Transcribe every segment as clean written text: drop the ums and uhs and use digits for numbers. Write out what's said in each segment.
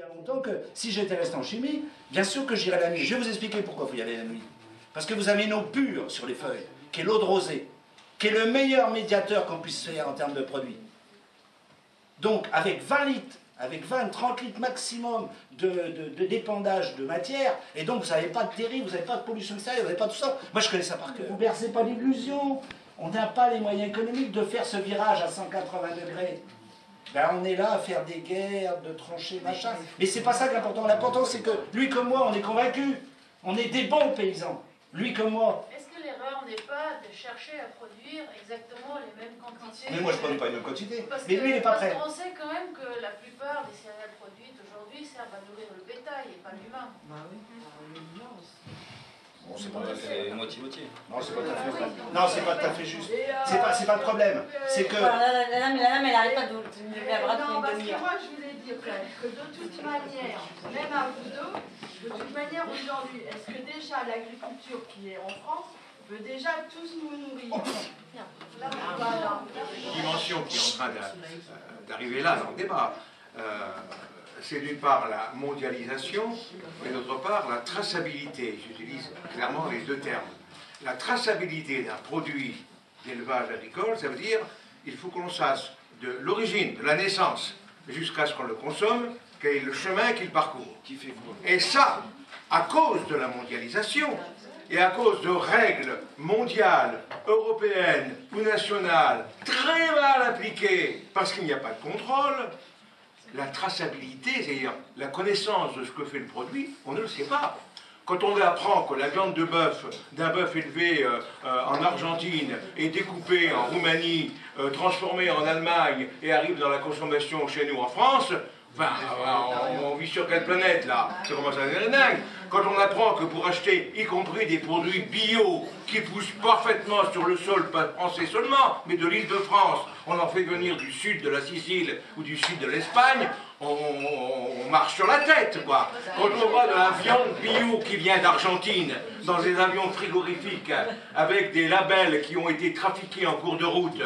y a longtemps que si j'étais resté en chimie, bien sûr que j'irais la nuit. Je vais vous expliquer pourquoi il faut y aller la nuit. Parce que vous avez une eau pure sur les feuilles, qui est l'eau de rosée, qui est le meilleur médiateur qu'on puisse faire en termes de produits. Donc, avec 20 litres, avec 20-30 litres maximum d'épandage de matière, et donc vous n'avez pas de terrible, vous n'avez pas de pollution extérieure, vous n'avez pas tout ça. Moi, je connais ça par cœur. Vous ne bercez pas d'illusions. On n'a pas les moyens économiques de faire ce virage à 180 degrés. Ben, on est là à faire des guerres, de trancher, machin. Mais c'est pas ça qui est important. L'important, c'est que lui comme moi, on est convaincus. On est des bons paysans. Lui comme moi. Est-ce que l'erreur n'est pas de chercher à produire exactement les mêmes quantités? Mais moi, je ne produis pas une même quantité. Parce mais lui, il n'est pas prêt. Parce qu'on sait quand même que la plupart des céréales produites aujourd'hui servent à nourrir le bétail et pas l'humain. Bah oui. Bon, c'est pas tout à fait. Moitié-moitié. Non, c'est pas tout à fait vrai. Non, c'est pas tout à fait juste. C'est pas le problème. C'est que. La dame, elle n'arrête pas de la bras Non, parce de que moi je voulais dire que de toute manière, même à Bordeaux, de toute manière aujourd'hui, est-ce que déjà l'agriculture qui est en France peut déjà tous nous nourrir? Voilà. Dimension qui est en train d'arriver là dans le débat, c'est d'une part la mondialisation, et d'autre part la traçabilité. J'utilise clairement les deux termes. La traçabilité d'un produit d'élevage agricole, ça veut dire il faut qu'on sache de l'origine, de la naissance, jusqu'à ce qu'on le consomme, quel est le chemin qu'il parcourt. Et ça, à cause de la mondialisation, et à cause de règles mondiales, européennes ou nationales, très mal appliquées, parce qu'il n'y a pas de contrôle, la traçabilité, c'est-à-dire la connaissance de ce que fait le produit, on ne le sait pas. Quand on apprend que la viande de bœuf, d'un bœuf élevé en Argentine, est découpée en Roumanie, transformée en Allemagne et arrive dans la consommation chez nous en France, ben, on vit sur quelle planète là? Ça commence à devenir dingue. Quand on apprend que pour acheter, y compris des produits bio, qui poussent parfaitement sur le sol, pas français seulement, mais de l'île de France, on en fait venir du sud de la Sicile ou du sud de l'Espagne, on marche sur la tête, quoi. Quand on voit de la viande bio qui vient d'Argentine, dans des avions frigorifiques, avec des labels qui ont été trafiqués en cours de route,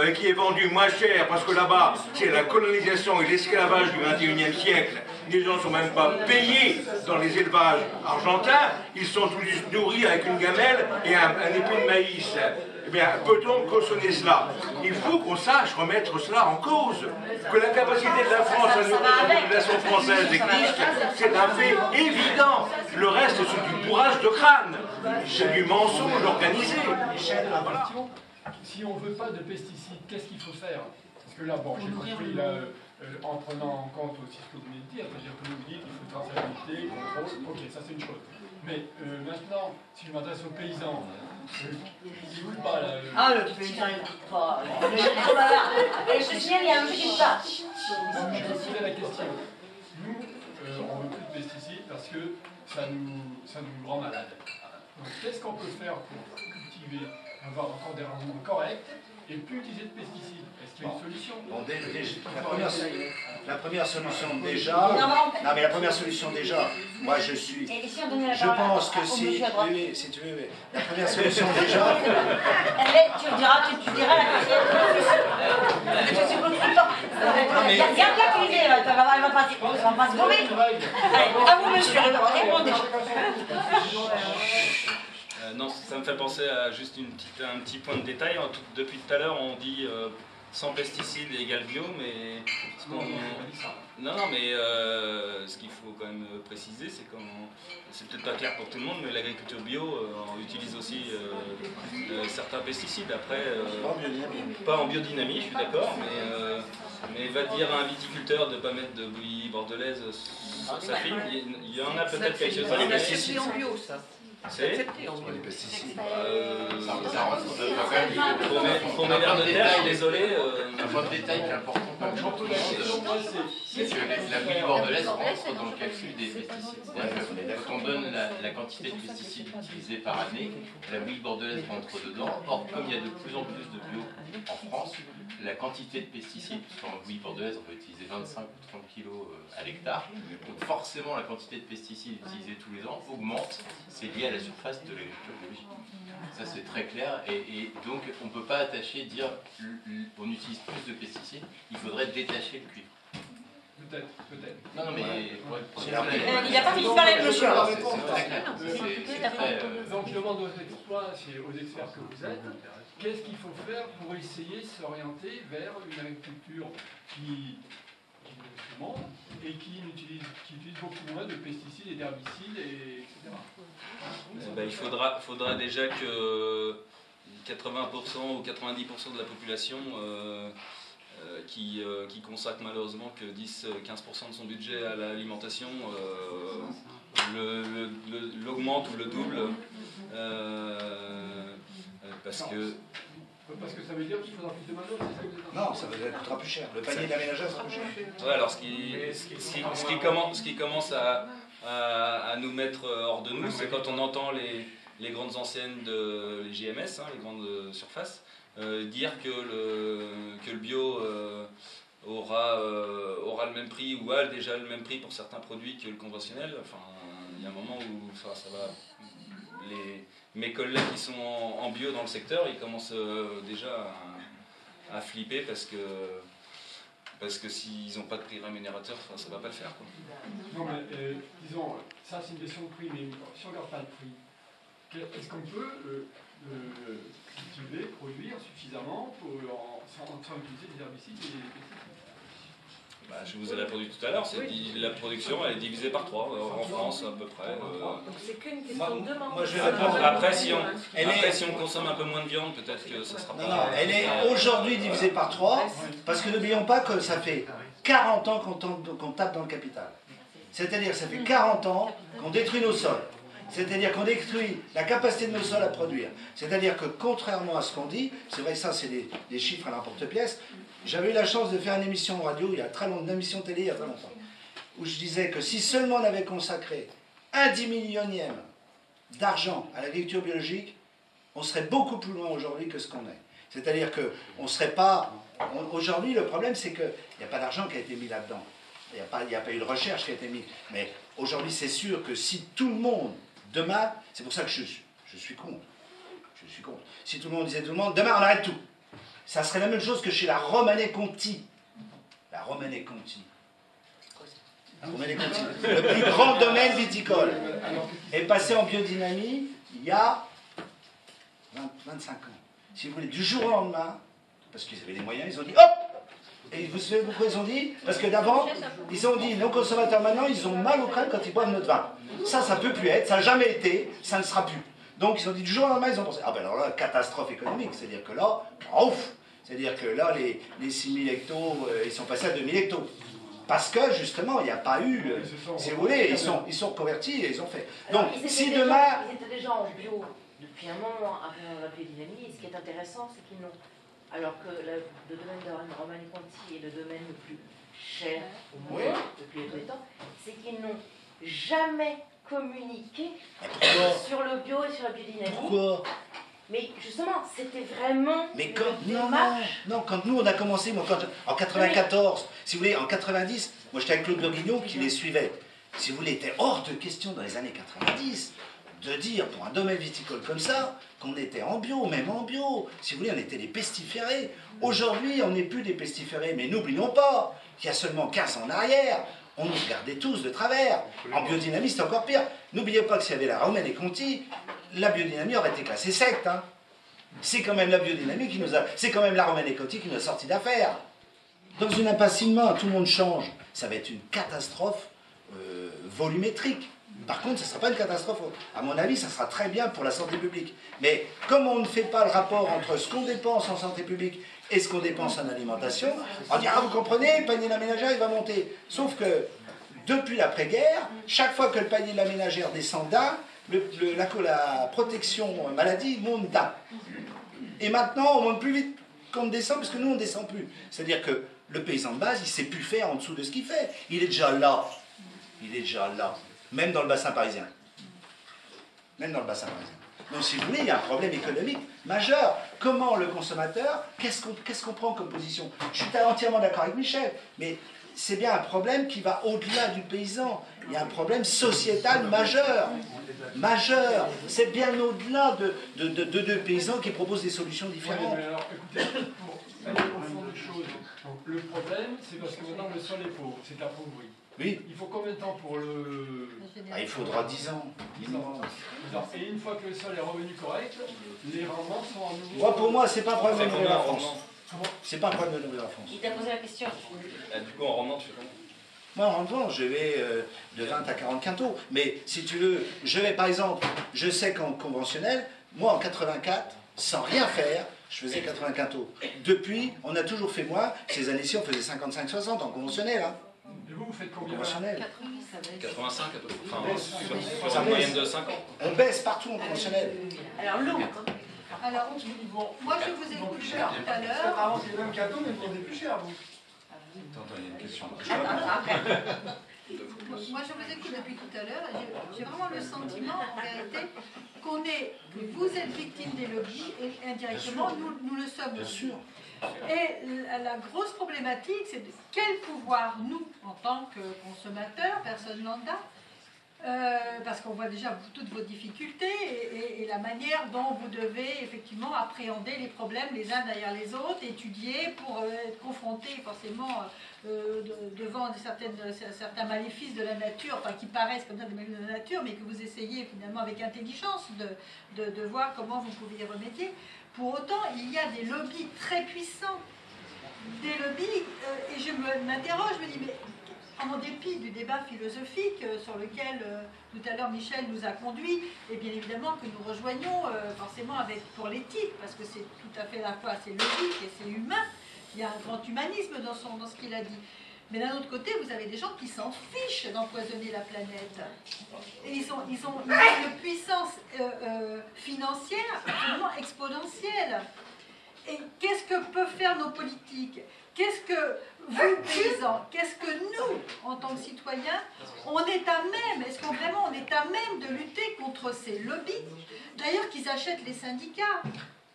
et qui est vendu moins cher, parce que là-bas, c'est la colonisation et l'esclavage du XXIe siècle. Les gens ne sont même pas payés dans les élevages argentins, ils sont tous juste nourris avec une gamelle et un épi de maïs. Eh bien, peut-on cautionner cela? Il faut qu'on sache remettre cela en cause. Que la capacité de la France à nourrir la population française existe, c'est un fait évident. Le reste, c'est du bourrage de crâne. C'est du mensonge organisé. Voilà. Si on ne veut pas de pesticides, qu'est-ce qu'il faut faire? Parce que là, bon, j'ai compris, là, en prenant en compte aussi ce que vous venez de dire, c'est-à-dire que vous dites qu'il faut traçabilité, contrôle, ok, ça c'est une chose. Mais maintenant, si je m'adresse aux paysans, ils n'écoutent pas là. Ah, le paysan, il n'écoute pas. Et je te signale, il y a un truc qui ne pas. Je vais poser la question. Nous, on ne veut plus de pesticides parce que ça nous rend malades. Donc, qu'est-ce qu'on peut faire pour cultiver, avoir encore des rendements corrects et plus utiliser de pesticides? Est-ce qu'il y a une solution? Bon, la première solution déjà. Non, mais la première solution déjà. Moi, je suis. Je pense que si. Oui, si tu veux. La première solution déjà. Tu diras la question. Je suis content. Il y a un plat qui est. Elle va pas se gommer. Allez, à vous, monsieur, répondez. Non, ça me fait penser à juste un petit point de détail. Depuis tout à l'heure, on dit sans pesticides égale bio, mais ce qu'il faut quand même préciser, c'est que c'est peut-être pas clair pour tout le monde, mais l'agriculture bio on utilise aussi certains pesticides. Après, pas en biodynamie, je suis d'accord, mais va dire à un viticulteur de ne pas mettre de bouillie bordelaise sur sa figue, il y en a peut-être quelques-uns. Les pesticides en bio, ça. C'est les pesticides. Pour mes vers de terre, désolé. Un point de détail qui est important, c'est que la bouillie bordelaise rentre dans le calcul des pesticides. C'est-à-dire quand on donne la quantité de pesticides utilisés par année, la bouillie bordelaise rentre dedans. Or, comme il y a de plus en plus de bio en France, la quantité de pesticides, puisqu'en bouillie bordelaise on peut utiliser 25 ou 30 kg à l'hectare, donc forcément la quantité de pesticides utilisés tous les ans augmente, c'est lié à la surface de l'agriculture biologique. Ça c'est très clair, et donc on ne peut pas attacher, dire on utilise plus de pesticides, il faudrait détacher le cuivre. peut-être. Non, mais... Il n'a pas mis de palais, monsieur. Donc je demande aux experts que vous êtes, qu'est-ce qu'il faut faire pour essayer de s'orienter vers une agriculture qui et qui utilise beaucoup moins de pesticides et d'herbicides, etc. Il faudra déjà que 80% ou 90% de la population qui consacre malheureusement que 10-15% de son budget à l'alimentation l'augmente ou le double. Parce que ça veut dire qu'il faudra plus de main-d'œuvre, c'est ça que vous êtes en train de dire ? Non, ça veut dire qu'il coûtera plus cher. Le panier de l'aménageur sera plus cher. Ouais, alors ce qui commence à nous mettre hors de nous, c'est quand on entend les grandes enseignes, les GMS, les grandes surfaces, dire que le bio aura le même prix ou a déjà le même prix pour certains produits que le conventionnel. Enfin, il y a un moment où ça va. Mes collègues qui sont en bio dans le secteur, ils commencent déjà à flipper parce que s'ils n'ont pas de prix rémunérateur, ça ne va pas le faire, quoi. Non, mais disons, ça c'est une question de prix, mais si on ne regarde pas le prix, est-ce qu'on peut cultiver, produire suffisamment sans utiliser des herbicides et des pesticides ? Je vous ai répondu tout à l'heure, la production elle est divisée par 3 en France à peu près. Donc c'est qu'une question de demande. Moi je vais répondre. Après si on consomme un peu moins de viande, peut-être que ça sera pas... Non, elle est aujourd'hui divisée par 3, parce que n'oublions pas que ça fait 40 ans qu'on tape dans le capital. C'est-à-dire que ça fait 40 ans qu'on détruit nos sols. C'est-à-dire qu'on détruit la capacité de nos sols à produire. C'est-à-dire que contrairement à ce qu'on dit, c'est vrai que ça c'est des chiffres à l'emporte-pièce, j'avais eu la chance de faire une émission radio, une émission télé il y a très longtemps, où je disais que si seulement on avait consacré 1/10 millionième d'argent à l'agriculture biologique, on serait beaucoup plus loin aujourd'hui que ce qu'on est. C'est-à-dire qu'on ne serait pas... Aujourd'hui, le problème, c'est qu'il n'y a pas d'argent qui a été mis là-dedans. Il n'y a pas eu de recherche qui a été mise. Mais aujourd'hui, c'est sûr que si tout le monde, demain, c'est pour ça que je suis contre. Je suis contre. Si tout le monde disait tout le monde, demain on arrête tout. Ça serait la même chose que chez la Romanée Conti. La Romanée Conti. La Romanée Conti, le plus grand domaine viticole, est passé en biodynamie il y a 25 ans. Si vous voulez, du jour au lendemain, parce qu'ils avaient les moyens, ils ont dit hop! Et vous savez pourquoi ils ont dit? Parce que d'avant, ils ont dit, nos consommateurs maintenant, ils ont mal au crâne quand ils boivent notre vin. Ça peut plus être, ça n'a jamais été, ça ne sera plus. Donc ils ont dit, du jour au lendemain, ils ont pensé, ah ben alors là, catastrophe économique, c'est-à-dire que là, ouf! C'est-à-dire que là, les 6000 hectos, ils sont passés à 2000 hectos. Parce que, justement, il n'y a pas eu, si vous voulez, ils sont reconvertis et ils ont fait. Donc, si demain... Ils étaient déjà en bio depuis un moment avant la biodynamie, et ce qui est intéressant, c'est qu'ils n'ont... Alors que le domaine de Romanée Conti est le domaine le plus cher au monde depuis tous les temps, c'est qu'ils n'ont jamais communiqué sur le bio et sur la biodynamie. Pourquoi? Mais justement, c'était vraiment non, quand nous on a commencé, moi, en 94, si vous voulez, en 90, moi j'étais avec Claude Bourguignon qui les suivait. Si vous voulez, il était hors de question dans les années 90 de dire pour un domaine viticole comme ça qu'on était en bio, même en bio. Si vous voulez, on était des pestiférés. Aujourd'hui, on n'est plus des pestiférés, mais n'oublions pas qu'il y a seulement 15 ans en arrière, on nous regardait tous de travers. En biodynamie, c'est encore pire. N'oubliez pas que s'il y avait la Romanée Conti, la biodynamie aurait été classée secte. Hein. C'est quand même la biodynamie qui nous a... C'est quand même la Romanée Conti qui nous a sorti d'affaires. Dans une impasse in main, tout le monde change. Ça va être une catastrophe volumétrique. Par contre, ce ne sera pas une catastrophe. À mon avis, ça sera très bien pour la santé publique. Mais comme on ne fait pas le rapport entre ce qu'on dépense en santé publique et ce qu'on dépense en alimentation, on dit, ah vous comprenez, le panier de la ménagère, il va monter. Sauf que, depuis l'après-guerre, chaque fois que le panier de la ménagère descend d'un, la protection maladie monte d'un. Et maintenant, on monte plus vite qu'on descend, parce que nous, on ne descend plus. C'est-à-dire que le paysan de base, il ne sait plus faire en dessous de ce qu'il fait. Il est déjà là. Il est déjà là. Même dans le bassin parisien. Même dans le bassin parisien. Donc, si vous voulez, il y a un problème économique majeur. Comment le consommateur, qu'est-ce qu'on prend comme position? Je suis entièrement d'accord avec Michel, mais c'est bien un problème qui va au-delà du paysan. Il y a un problème sociétal majeur. Majeur. C'est bien au-delà de deux paysans qui proposent des solutions différentes. Oui, mais alors, écoutez, pour aller au fond des choses, Donc le problème, c'est parce que maintenant le sol est pauvre, c'est appauvri. Oui. Il faut combien de temps pour le... Il faudra 10 ans. 10 ans. Et une fois que le sol est revenu correct, les rendements sont à nouveau... Moi, pour moi, c'est pas un problème de nourrir la France. C'est pas un problème de nourrir la France. Il t'a posé la question. Du coup, en rendement, tu fais comment? Moi, en rendement, je vais de 20 à 40 quintaux. Mais si tu veux, je vais par exemple, je sais qu'en conventionnel, moi en 84, sans rien faire, je faisais 80 quintaux. Depuis, on a toujours fait moins. Ces années-ci, on faisait 55-60 en conventionnel. Hein. Et vous faites combien? Conventionnel. 85 à peu près. Enfin, sur une moyenne de 5 ans. On baisse partout en conventionnel. Alors l'eau. Alors, moi je vous écoute tout à l'heure. Avant, c'est le même cadeau, mais vous vendez plus cher, vous. Attends, il y a une question. Moi je vous écoute depuis tout à l'heure. J'ai vraiment le sentiment, en vérité, que vous êtes victime des lobbies et indirectement, nous le sommes aussi. Et la grosse problématique, c'est de quel pouvoir nous, en tant que consommateurs, personnes lambda, parce qu'on voit déjà toutes vos difficultés et la manière dont vous devez effectivement appréhender les problèmes les uns derrière les autres, étudier pour être confrontés forcément devant certains maléfices de la nature, enfin qui paraissent comme ça des maléfices de la nature, mais que vous essayez finalement avec intelligence de voir comment vous pouvez y remédier. Pour autant, il y a des lobbies très puissants, des lobbies, et je m'interroge, je me dis, mais en dépit du débat philosophique sur lequel tout à l'heure Michel nous a conduit, et bien évidemment que nous rejoignons forcément pour l'éthique, parce que c'est tout à fait à la fois c'est logique et c'est humain, il y a un grand humanisme dans ce qu'il a dit. Mais d'un autre côté, vous avez des gens qui s'en fichent d'empoisonner la planète. Et ils ont une puissance financière absolument exponentielle. Et qu'est-ce que peuvent faire nos politiques? Qu'est-ce que vous, paysans, qu'est-ce que nous, en tant que citoyens, on est à même, est-ce qu'on vraiment on est à même de lutter contre ces lobbies? D'ailleurs, qu'ils achètent les syndicats.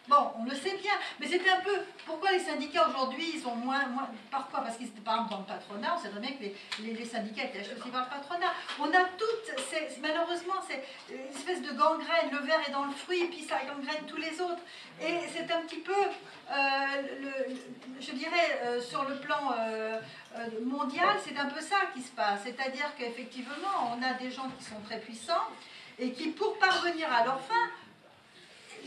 Bon, on le sait bien, mais c'est un peu... Pourquoi les syndicats aujourd'hui, ils sont moins... Pourquoi? Parce qu'ils étaient par exemple dans le patronat, on sait très bien que les syndicats étaient achetés aussi par le patronat. On a toutes, malheureusement, c'est une espèce de gangrène, le verre est dans le fruit, puis ça gangrène tous les autres. Et c'est un petit peu, je dirais, sur le plan mondial, c'est un peu ça qui se passe. C'est-à-dire qu'effectivement, on a des gens qui sont très puissants et qui, pour parvenir à leur fin,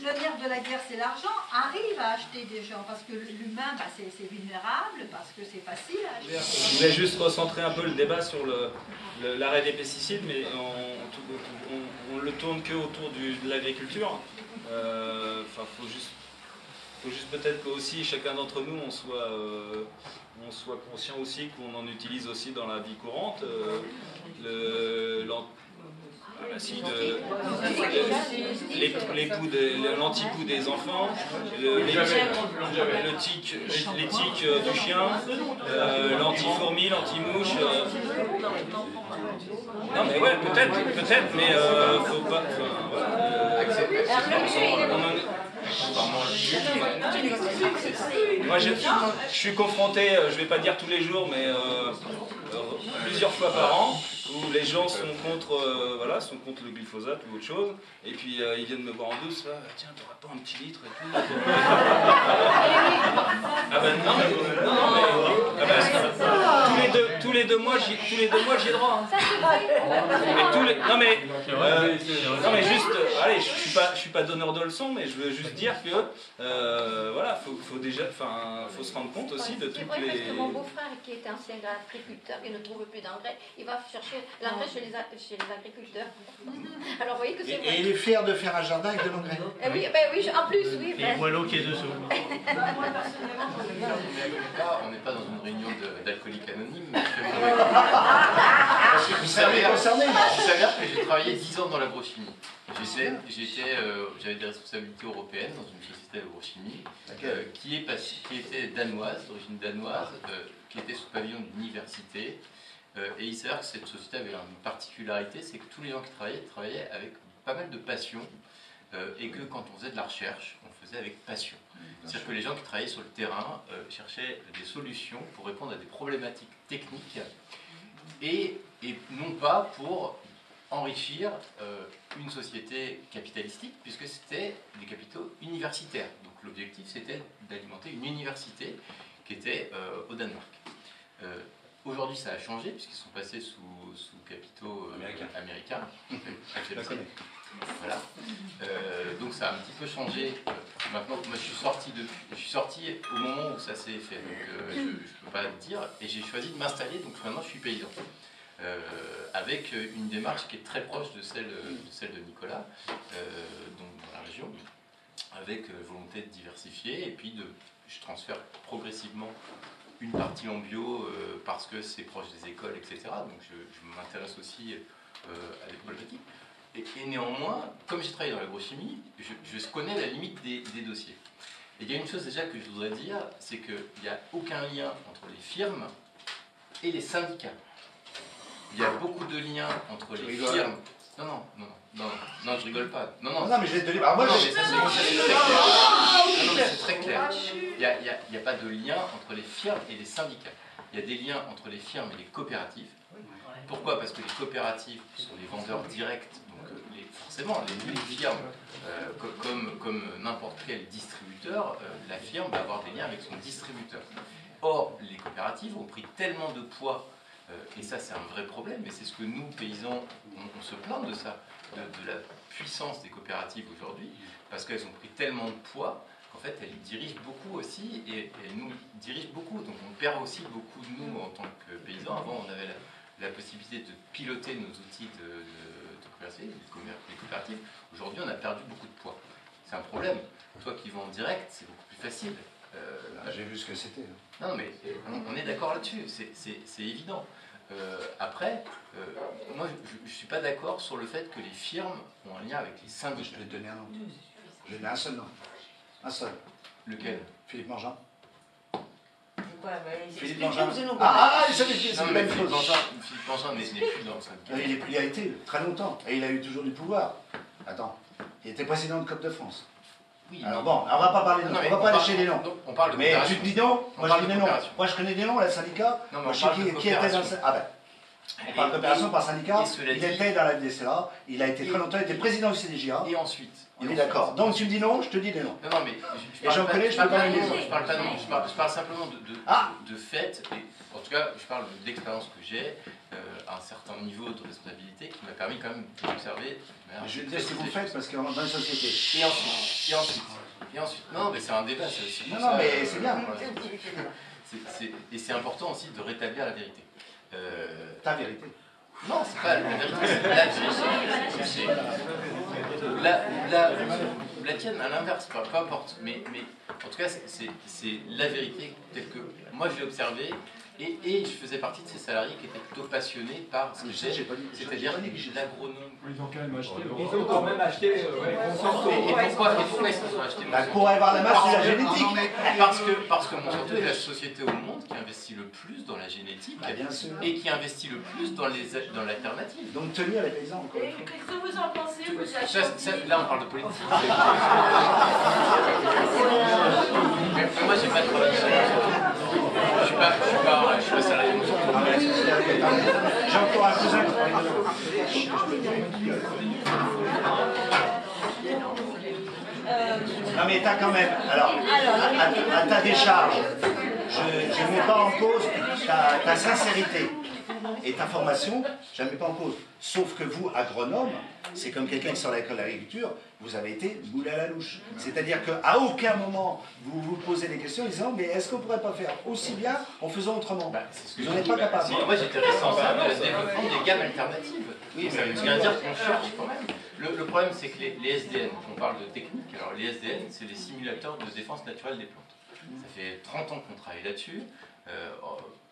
le nerf de la guerre, c'est l'argent, arrive à acheter des gens, parce que l'humain, c'est vulnérable, parce que c'est facile à acheter. Je voulais juste recentrer un peu le débat sur l'arrêt des pesticides, mais on le tourne que autour de l'agriculture. Enfin, faut juste peut-être que aussi chacun d'entre nous, on soit conscient aussi qu'on en utilise aussi dans la vie courante. L'antipoux des enfants, les tiques du chien, l'anti-fourmi, l'anti-mouche. Non mais ouais, peut-être, mais faut pas... Moi je suis confronté, je vais pas dire tous les jours, mais plusieurs fois par an, où les gens sont contre le glyphosate ou autre chose, et puis ils viennent me voir en douce, tiens, t'auras pas un petit litre et tout. Ah ben non, tous les deux mois j'ai droit. Non mais juste, allez, je suis pas donneur de leçons, mais je veux juste dire que voilà, faut se rendre compte aussi de toutes les... Parce que mon beau-frère qui est ancien agriculteur, qui ne trouve plus d'engrais, il va chercher l'engrais chez les agriculteurs. Alors vous voyez que c'est vrai. Et il est fier de faire un jardin avec de l'engrais. Oui, en plus, oui. Et voilà qui est dessous. On n'est pas dans une réunion d'alcooliques anonymes, mais vous savez concerné. Il s'avère que j'ai travaillé 10 ans dans l'agrochimie. J'avais des responsabilités européennes dans une société d'agrochimie qui était danoise, d'origine danoise, qui était sous pavillon d'une et il s'avère que cette société avait une particularité, c'est que tous les gens qui travaillaient avec pas mal de passion et que quand on faisait de la recherche, on faisait avec passion. C'est-à-dire que les gens qui travaillaient sur le terrain cherchaient des solutions pour répondre à des problématiques techniques et non pas pour enrichir une société capitalistique, puisque c'était des capitaux universitaires. Donc l'objectif, c'était d'alimenter une université qui qui était au Danemark. Aujourd'hui, ça a changé, puisqu'ils sont passés sous capitaux américains. Voilà. Donc ça a un petit peu changé. Maintenant, moi je suis sorti au moment où ça s'est fait, donc je ne peux pas le dire, et j'ai choisi de m'installer, donc maintenant je suis paysan. Avec une démarche qui est très proche de celle de Nicolas, donc dans la région, avec volonté de diversifier, et puis je transfère progressivement une partie en bio parce que c'est proche des écoles, etc. Donc je m'intéresse aussi à des problématiques. Et néanmoins, comme j'ai travaillé dans l'agrochimie, je connais la limite des dossiers. Et il y a une chose déjà que je voudrais dire, c'est qu'il n'y a aucun lien entre les firmes et les syndicats. Il y a beaucoup de liens entre les firmes. Non, je rigole pas. Non, mais je vais te dire. Alors moi, mais ça, c'est très clair. Il n'y a pas de lien entre les firmes et les syndicats. Il y a des liens entre les firmes et les coopératives. Pourquoi? Parce que les coopératives sont les vendeurs directs, donc forcément, les firmes, comme n'importe quel distributeur, la firme va avoir des liens avec son distributeur. Or, les coopératives ont pris tellement de poids, et ça c'est un vrai problème, et c'est ce que nous, paysans, on se plaint de ça, de la puissance des coopératives aujourd'hui, parce qu'elles ont pris tellement de poids qu'en fait elles dirigent beaucoup aussi, et elles nous dirigent beaucoup, donc on perd aussi beaucoup de nous en tant que paysans. Avant on avait la possibilité de piloter nos outils de commercialisation, les coopératives. Aujourd'hui, on a perdu beaucoup de poids. C'est un problème. Toi qui vends en direct, c'est beaucoup plus facile. J'ai vu ce que c'était. Non, mais on est d'accord là-dessus. C'est évident. Après, moi, je ne suis pas d'accord sur le fait que les firmes ont un lien avec les syndicats. Je vais te donner un nom. Je vais donner un seul nom. Un seul. Lequel? Philippe Mangin. Philippe Mangin. Il savait que c'est la même chose. Philippe Mangin n'est plus dans le syndicat. Il a été très longtemps, et il a eu toujours du pouvoir. Attends, il était président de COP de France. Oui, alors bon, on va pas parler de noms, on va pas lâcher les noms. On parle de mais tu te dis non, moi je dis des noms. Moi je connais des noms, le syndicat. Moi je sais qui était dans le syndicat. Ah ben. On parle de coopération par syndicat, il était dans la FDCA, il a été très longtemps, il était président du CDJA. Et ensuite. On est d'accord. Donc tu me dis non, je te dis des noms. Non, mais et j'en connais, je peux pas les noms. Je parle pas de noms, je parle simplement de fait, et en tout cas, je parle d'expérience que j'ai, à un certain niveau de responsabilité qui m'a permis quand même d'observer. Je vais te dire ce que vous faites parce qu'on est dans une société. Et ensuite. Non, mais c'est un débat, c'est aussi. Non, mais c'est bien. Et c'est important aussi de rétablir la vérité. Ta vérité. Non, c'est pas la vérité, c'est la vérité. La tienne, à l'inverse, peu importe. Mais en tout cas, c'est la vérité telle que moi j'ai observé. Et je faisais partie de ces salariés qui étaient plutôt passionnés par ce que j'ai, c'est-à-dire l'agronome. Ils ont quand même acheté. Ils ont quand même acheté. Et pourquoi est-ce qu'ils ont acheté Monsanto? Pour avoir la masse de la génétique. Parce que Monsanto est la société au monde qui investit le plus dans la génétique et qui investit le plus dans l'alternative. Donc tenu à les paysans. Et qu'est-ce que vous en pensez, vous achetez? Là, on parle de politique. Mais moi, j'ai pas travaillé sur Monsanto. Je suis pas salarié de Monsanto. J'ai encore un cousin qui travaille non mais t'as quand même, alors, à ta décharge, je ne mets pas en cause ta sincérité et ta formation, je ne mets pas en cause. Sauf que vous, agronome, c'est comme quelqu'un qui sort de l'école d'agriculture, vous avez été boulé à la louche. C'est-à-dire qu'à aucun moment, vous vous posez des questions en disant, mais est-ce qu'on ne pourrait pas faire aussi bien en faisant autrement? Vous n'en êtes pas capable. Moi, j'étais responsable de développement des gammes alternatives. Oui, ça veut dire qu'on cherche quand même. Le problème, c'est que les SDN, on parle de technique, alors les SDN, c'est les simulateurs de défense naturelle des plantes. Ça fait 30 ans qu'on travaille là-dessus.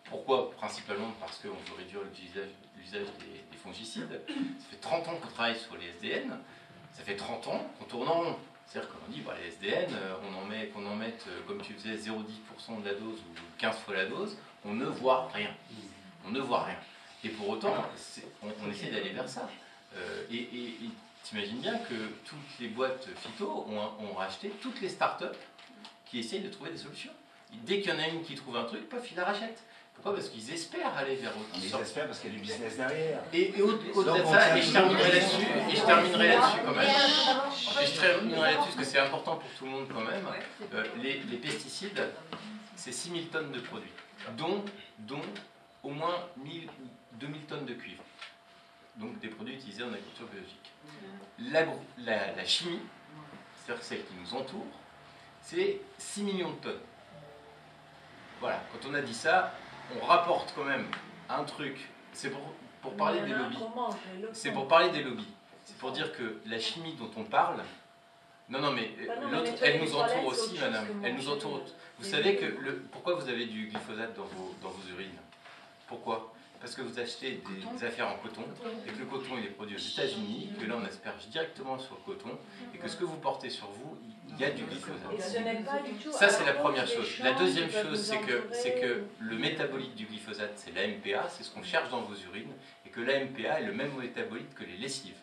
Pourquoi? Principalement parce qu'on veut réduire l'usage des fongicides. Ça fait 30 ans qu'on travaille sur les SDN. Ça fait 30 ans qu'on tourne en rond. C'est-à-dire qu'on dit, les SDN, qu'on en mette, comme tu faisais, 0,10% de la dose ou 15 fois la dose, on ne voit rien. On ne voit rien. Et pour autant, on essaie d'aller vers ça. Et t'imagines bien que toutes les boîtes phyto ont racheté toutes les startups qui essayent de trouver des solutions. Dès qu'il y en a une qui trouve un truc, pof, ils la rachètent. Pourquoi? Parce qu'ils espèrent aller vers autre chose. Ils espèrent parce qu'il y a du business derrière. Et au-delà de ça, et je terminerai là-dessus quand même, parce que c'est important pour tout le monde quand même, les pesticides, c'est 6000 tonnes de produits, dont au moins 1000 ou 2000 tonnes de cuivre. Donc des produits utilisés en agriculture biologique. La chimie, c'est-à-dire celle qui nous entoure, c'est 6 millions de tonnes. Voilà, quand on a dit ça, on rapporte quand même un truc, c'est pour parler des lobbies. C'est pour parler des lobbies. C'est pour dire que la chimie dont on parle, non, mais l'autre, elle nous entoure aussi, madame. Elle nous entoure. Vous savez que pourquoi vous avez du glyphosate dans vos urines? Pourquoi? Parce que vous achetez des affaires en coton, et que le coton il est produit aux États-Unis, que là on asperge directement sur le coton, et que ce que vous portez sur vous, il y a du glyphosate. Ça c'est la première chose. La deuxième chose, c'est que le métabolite du glyphosate, c'est l'AMPA, c'est ce qu'on cherche dans vos urines, et que l'AMPA est le même métabolite que les lessives.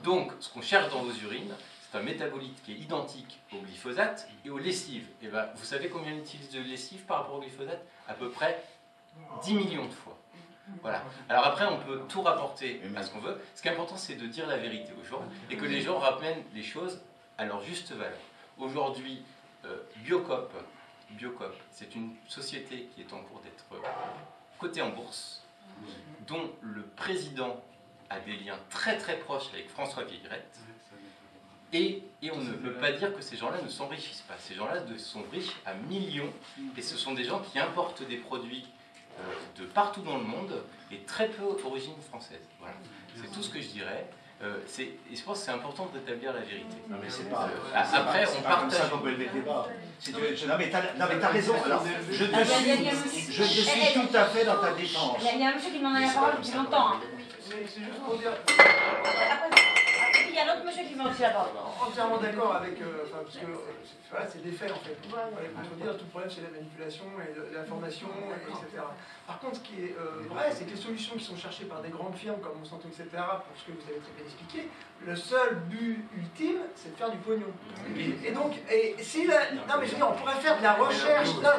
Donc ce qu'on cherche dans vos urines, c'est un métabolite qui est identique au glyphosate et aux lessives. Et ben, vous savez combien on utilise de lessives par rapport au glyphosate? À peu près 10 millions de fois. Voilà. Alors après, on peut tout rapporter à ce qu'on veut. Ce qui est important, c'est de dire la vérité aux gens et que les gens ramènent les choses à leur juste valeur. Aujourd'hui, Biocop, c'est une société qui est en cours d'être cotée en bourse, dont le président a des liens très très proches avec François Villegrette. Et on ne peut pas dire que ces gens-là ne s'enrichissent pas. Ces gens-là sont riches à millions et ce sont des gens qui importent des produits de partout dans le monde et très peu d'origine française. Voilà. C'est tout ce que je dirais. Et je pense que c'est important de rétablir la vérité. Non mais c'est pas... après, on partage... ça qu'on peut lever le débat. Non mais t'as raison. Alors, je te suis tout à fait dans ta défense. Il y a un monsieur qui demande la parole depuis longtemps. C'est juste pour dire... Il y a un autre monsieur qui veut aussi la parole. Entièrement d'accord avec... parce que voilà, c'est des faits en fait. Voilà, il faut dire, tout le problème c'est la manipulation et l'information, etc. Par contre, ce qui est vrai, c'est que les solutions qui sont cherchées par des grandes firmes comme Monsanto, etc., pour ce que vous avez très bien expliqué, le seul but ultime, c'est de faire du pognon. Et donc, si non mais je veux dire, on pourrait faire de la recherche... Non,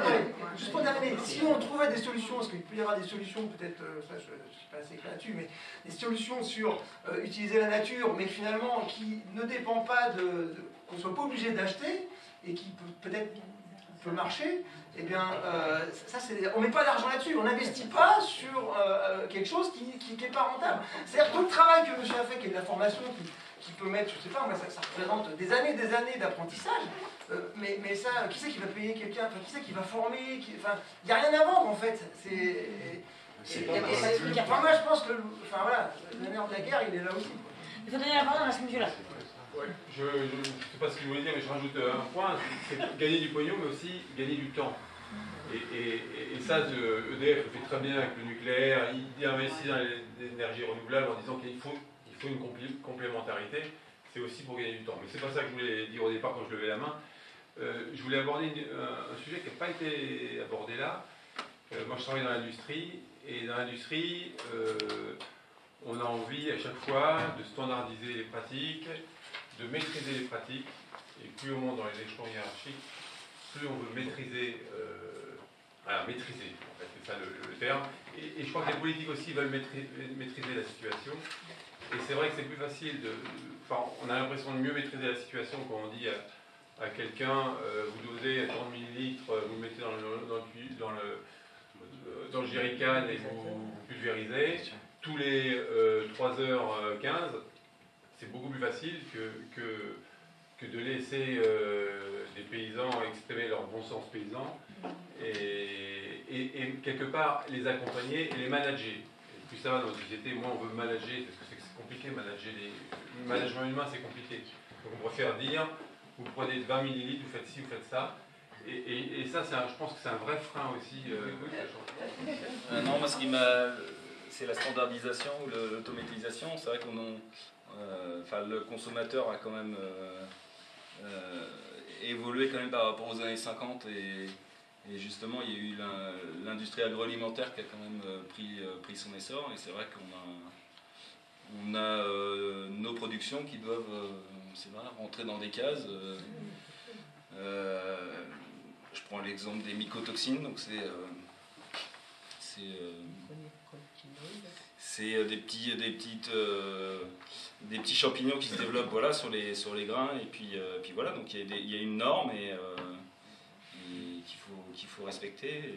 juste pour terminer, si on trouvait des solutions, parce qu'il peut y avoir des solutions, peut-être, ça je ne suis pas assez clair là-dessus, mais des solutions sur utiliser la nature, mais finalement qui ne dépend pas qu'on ne soit pas obligé d'acheter, et qui peut-être peut marcher, eh bien, ça, on ne met pas d'argent là-dessus, on n'investit pas sur quelque chose qui n'est pas rentable. C'est-à-dire tout le travail que monsieur a fait, qui est de la formation, qui peut mettre, je ne sais pas, moi, ça représente des années d'apprentissage, mais ça, qui c'est qui va payer quelqu'un, qui c'est qui va former, il n'y a rien à vendre en fait. Moi je pense que le nerf de la guerre, il est là aussi. Il faut donner la parole à ce monsieur-là. Ouais, je ne sais pas ce que je voulais dire, mais je rajoute un point, c'est gagner du pognon, mais aussi gagner du temps. Et ça, EDF le fait très bien avec le nucléaire, il investit dans les énergies renouvelables en disant qu'il faut une complémentarité, c'est aussi pour gagner du temps. Mais c'est pas ça que je voulais dire au départ quand je levais la main. Je voulais aborder un sujet qui n'a pas été abordé là. Moi je travaille dans l'industrie, et dans l'industrie, on a envie à chaque fois de standardiser les pratiques, de maîtriser les pratiques, et plus on monte dans les échelons hiérarchiques, plus on veut maîtriser, maîtriser, en fait, c'est ça le terme, et je crois que les politiques aussi veulent maîtriser la situation, et c'est vrai que c'est plus facile on a l'impression de mieux maîtriser la situation quand on dit à quelqu'un, vous dosez 30 millilitres, vous le mettez dans le jerrycan et vous pulvérisez, tous les 3h15, c'est beaucoup plus facile que de laisser des paysans exprimer leur bon sens paysan et quelque part les accompagner et les manager. Et plus ça va dans notre société, moins on veut manager, parce que c'est compliqué, le management humain c'est compliqué. Donc on préfère dire, vous prenez 20 millilitres, vous faites ci, vous faites ça. Et ça, je pense que c'est un vrai frein aussi. Non, moi ce qui c'est la standardisation ou l'automatisation. C'est vrai le consommateur a quand même évolué quand même par rapport aux années 50 et justement il y a eu l'industrie agroalimentaire qui a quand même pris son essor, et c'est vrai qu'on a nos productions qui doivent rentrer dans des cases. Je prends l'exemple des mycotoxines, donc c'est des petits champignons qui se développent sur les grains, et puis voilà, donc il y a une norme et qu'il respecter.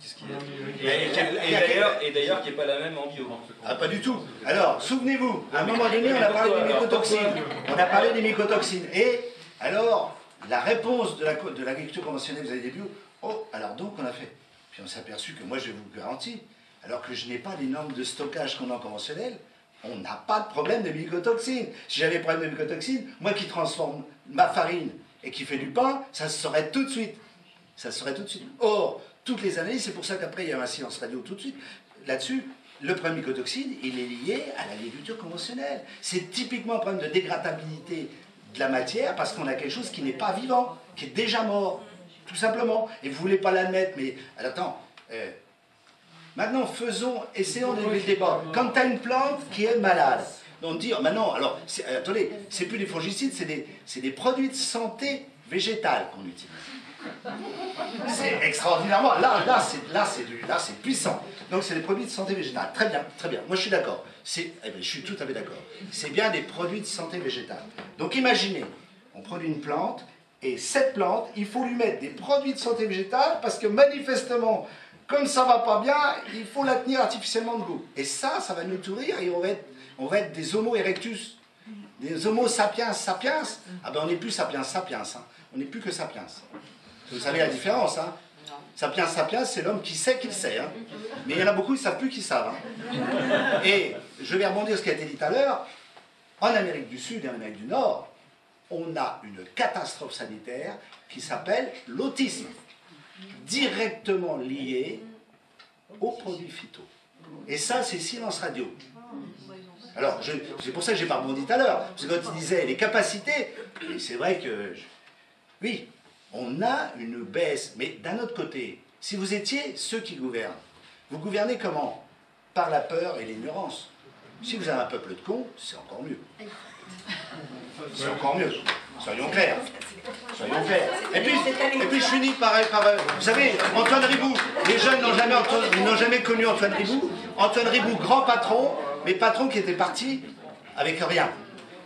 Qu'est-ce qu'il y a et d'ailleurs qui n'est pas la même en bio. Ah, pas du tout. Alors, souvenez-vous, à un moment donné, on a parlé des mycotoxines. On a parlé des mycotoxines. Et alors, la réponse de l'agriculture conventionnelle, vous avez des bio. Oh, alors donc on a fait. Puis on s'est aperçu que moi, je vous garantis, alors que je n'ai pas les normes de stockage qu'on a en conventionnel, on n'a pas de problème de mycotoxines. Si j'avais des problèmes de mycotoxines, moi qui transforme ma farine et qui fait du pain, ça se saurait tout de suite. Ça se saurait tout de suite. Or, toutes les analyses, c'est pour ça qu'après il y a un silence radio tout de suite, là-dessus, le problème mycotoxine, il est lié à l'agriculture conventionnelle. C'est typiquement un problème de dégradabilité de la matière parce qu'on a quelque chose qui n'est pas vivant, qui est déjà mort, tout simplement. Et vous ne voulez pas l'admettre, mais attends, maintenant essayons d'élever le débat. Quand tu as une plante qui est malade, on dit, oh, maintenant, alors, attendez, c'est plus des fongicides, c'est des produits de santé végétale qu'on utilise. C'est extraordinairement. Là, c'est puissant. Donc, c'est des produits de santé végétale. Très bien, très bien. Moi, je suis d'accord. Je suis tout à fait d'accord. C'est bien des produits de santé végétale. Donc, imaginez, on produit une plante, et cette plante, il faut lui mettre des produits de santé végétale parce que manifestement, comme ça va pas bien, il faut la tenir artificiellement debout. Et ça va nous nourrir et on va être des Homo erectus, des Homo sapiens sapiens. Ah ben, on n'est plus sapiens sapiens. Hein. On n'est plus que sapiens. Vous savez la différence, hein? Sapiens sapiens, c'est l'homme qui sait qu'il sait. Hein? Mais il y en a beaucoup, ils ne savent plus qu'ils savent. Hein? Et je vais rebondir sur ce qui a été dit tout à l'heure. En Amérique du Sud et en Amérique du Nord, on a une catastrophe sanitaire qui s'appelle l'autisme, directement lié aux produits phyto. Et ça, c'est silence radio. Alors, c'est pour ça que j'ai pas rebondi tout à l'heure. Parce que quand il disait les capacités, et c'est vrai que... Oui, on a une baisse, mais d'un autre côté, si vous étiez ceux qui gouvernent, vous gouvernez comment? Par la peur et l'ignorance. Si vous avez un peuple de cons, c'est encore mieux. C'est encore mieux. Soyons clairs. Soyons clairs. Et puis je finis par... Vous savez, Antoine Riboud, les jeunes n'ont jamais connu Antoine Riboud. Antoine Riboud, grand patron, mais patron qui était parti avec rien.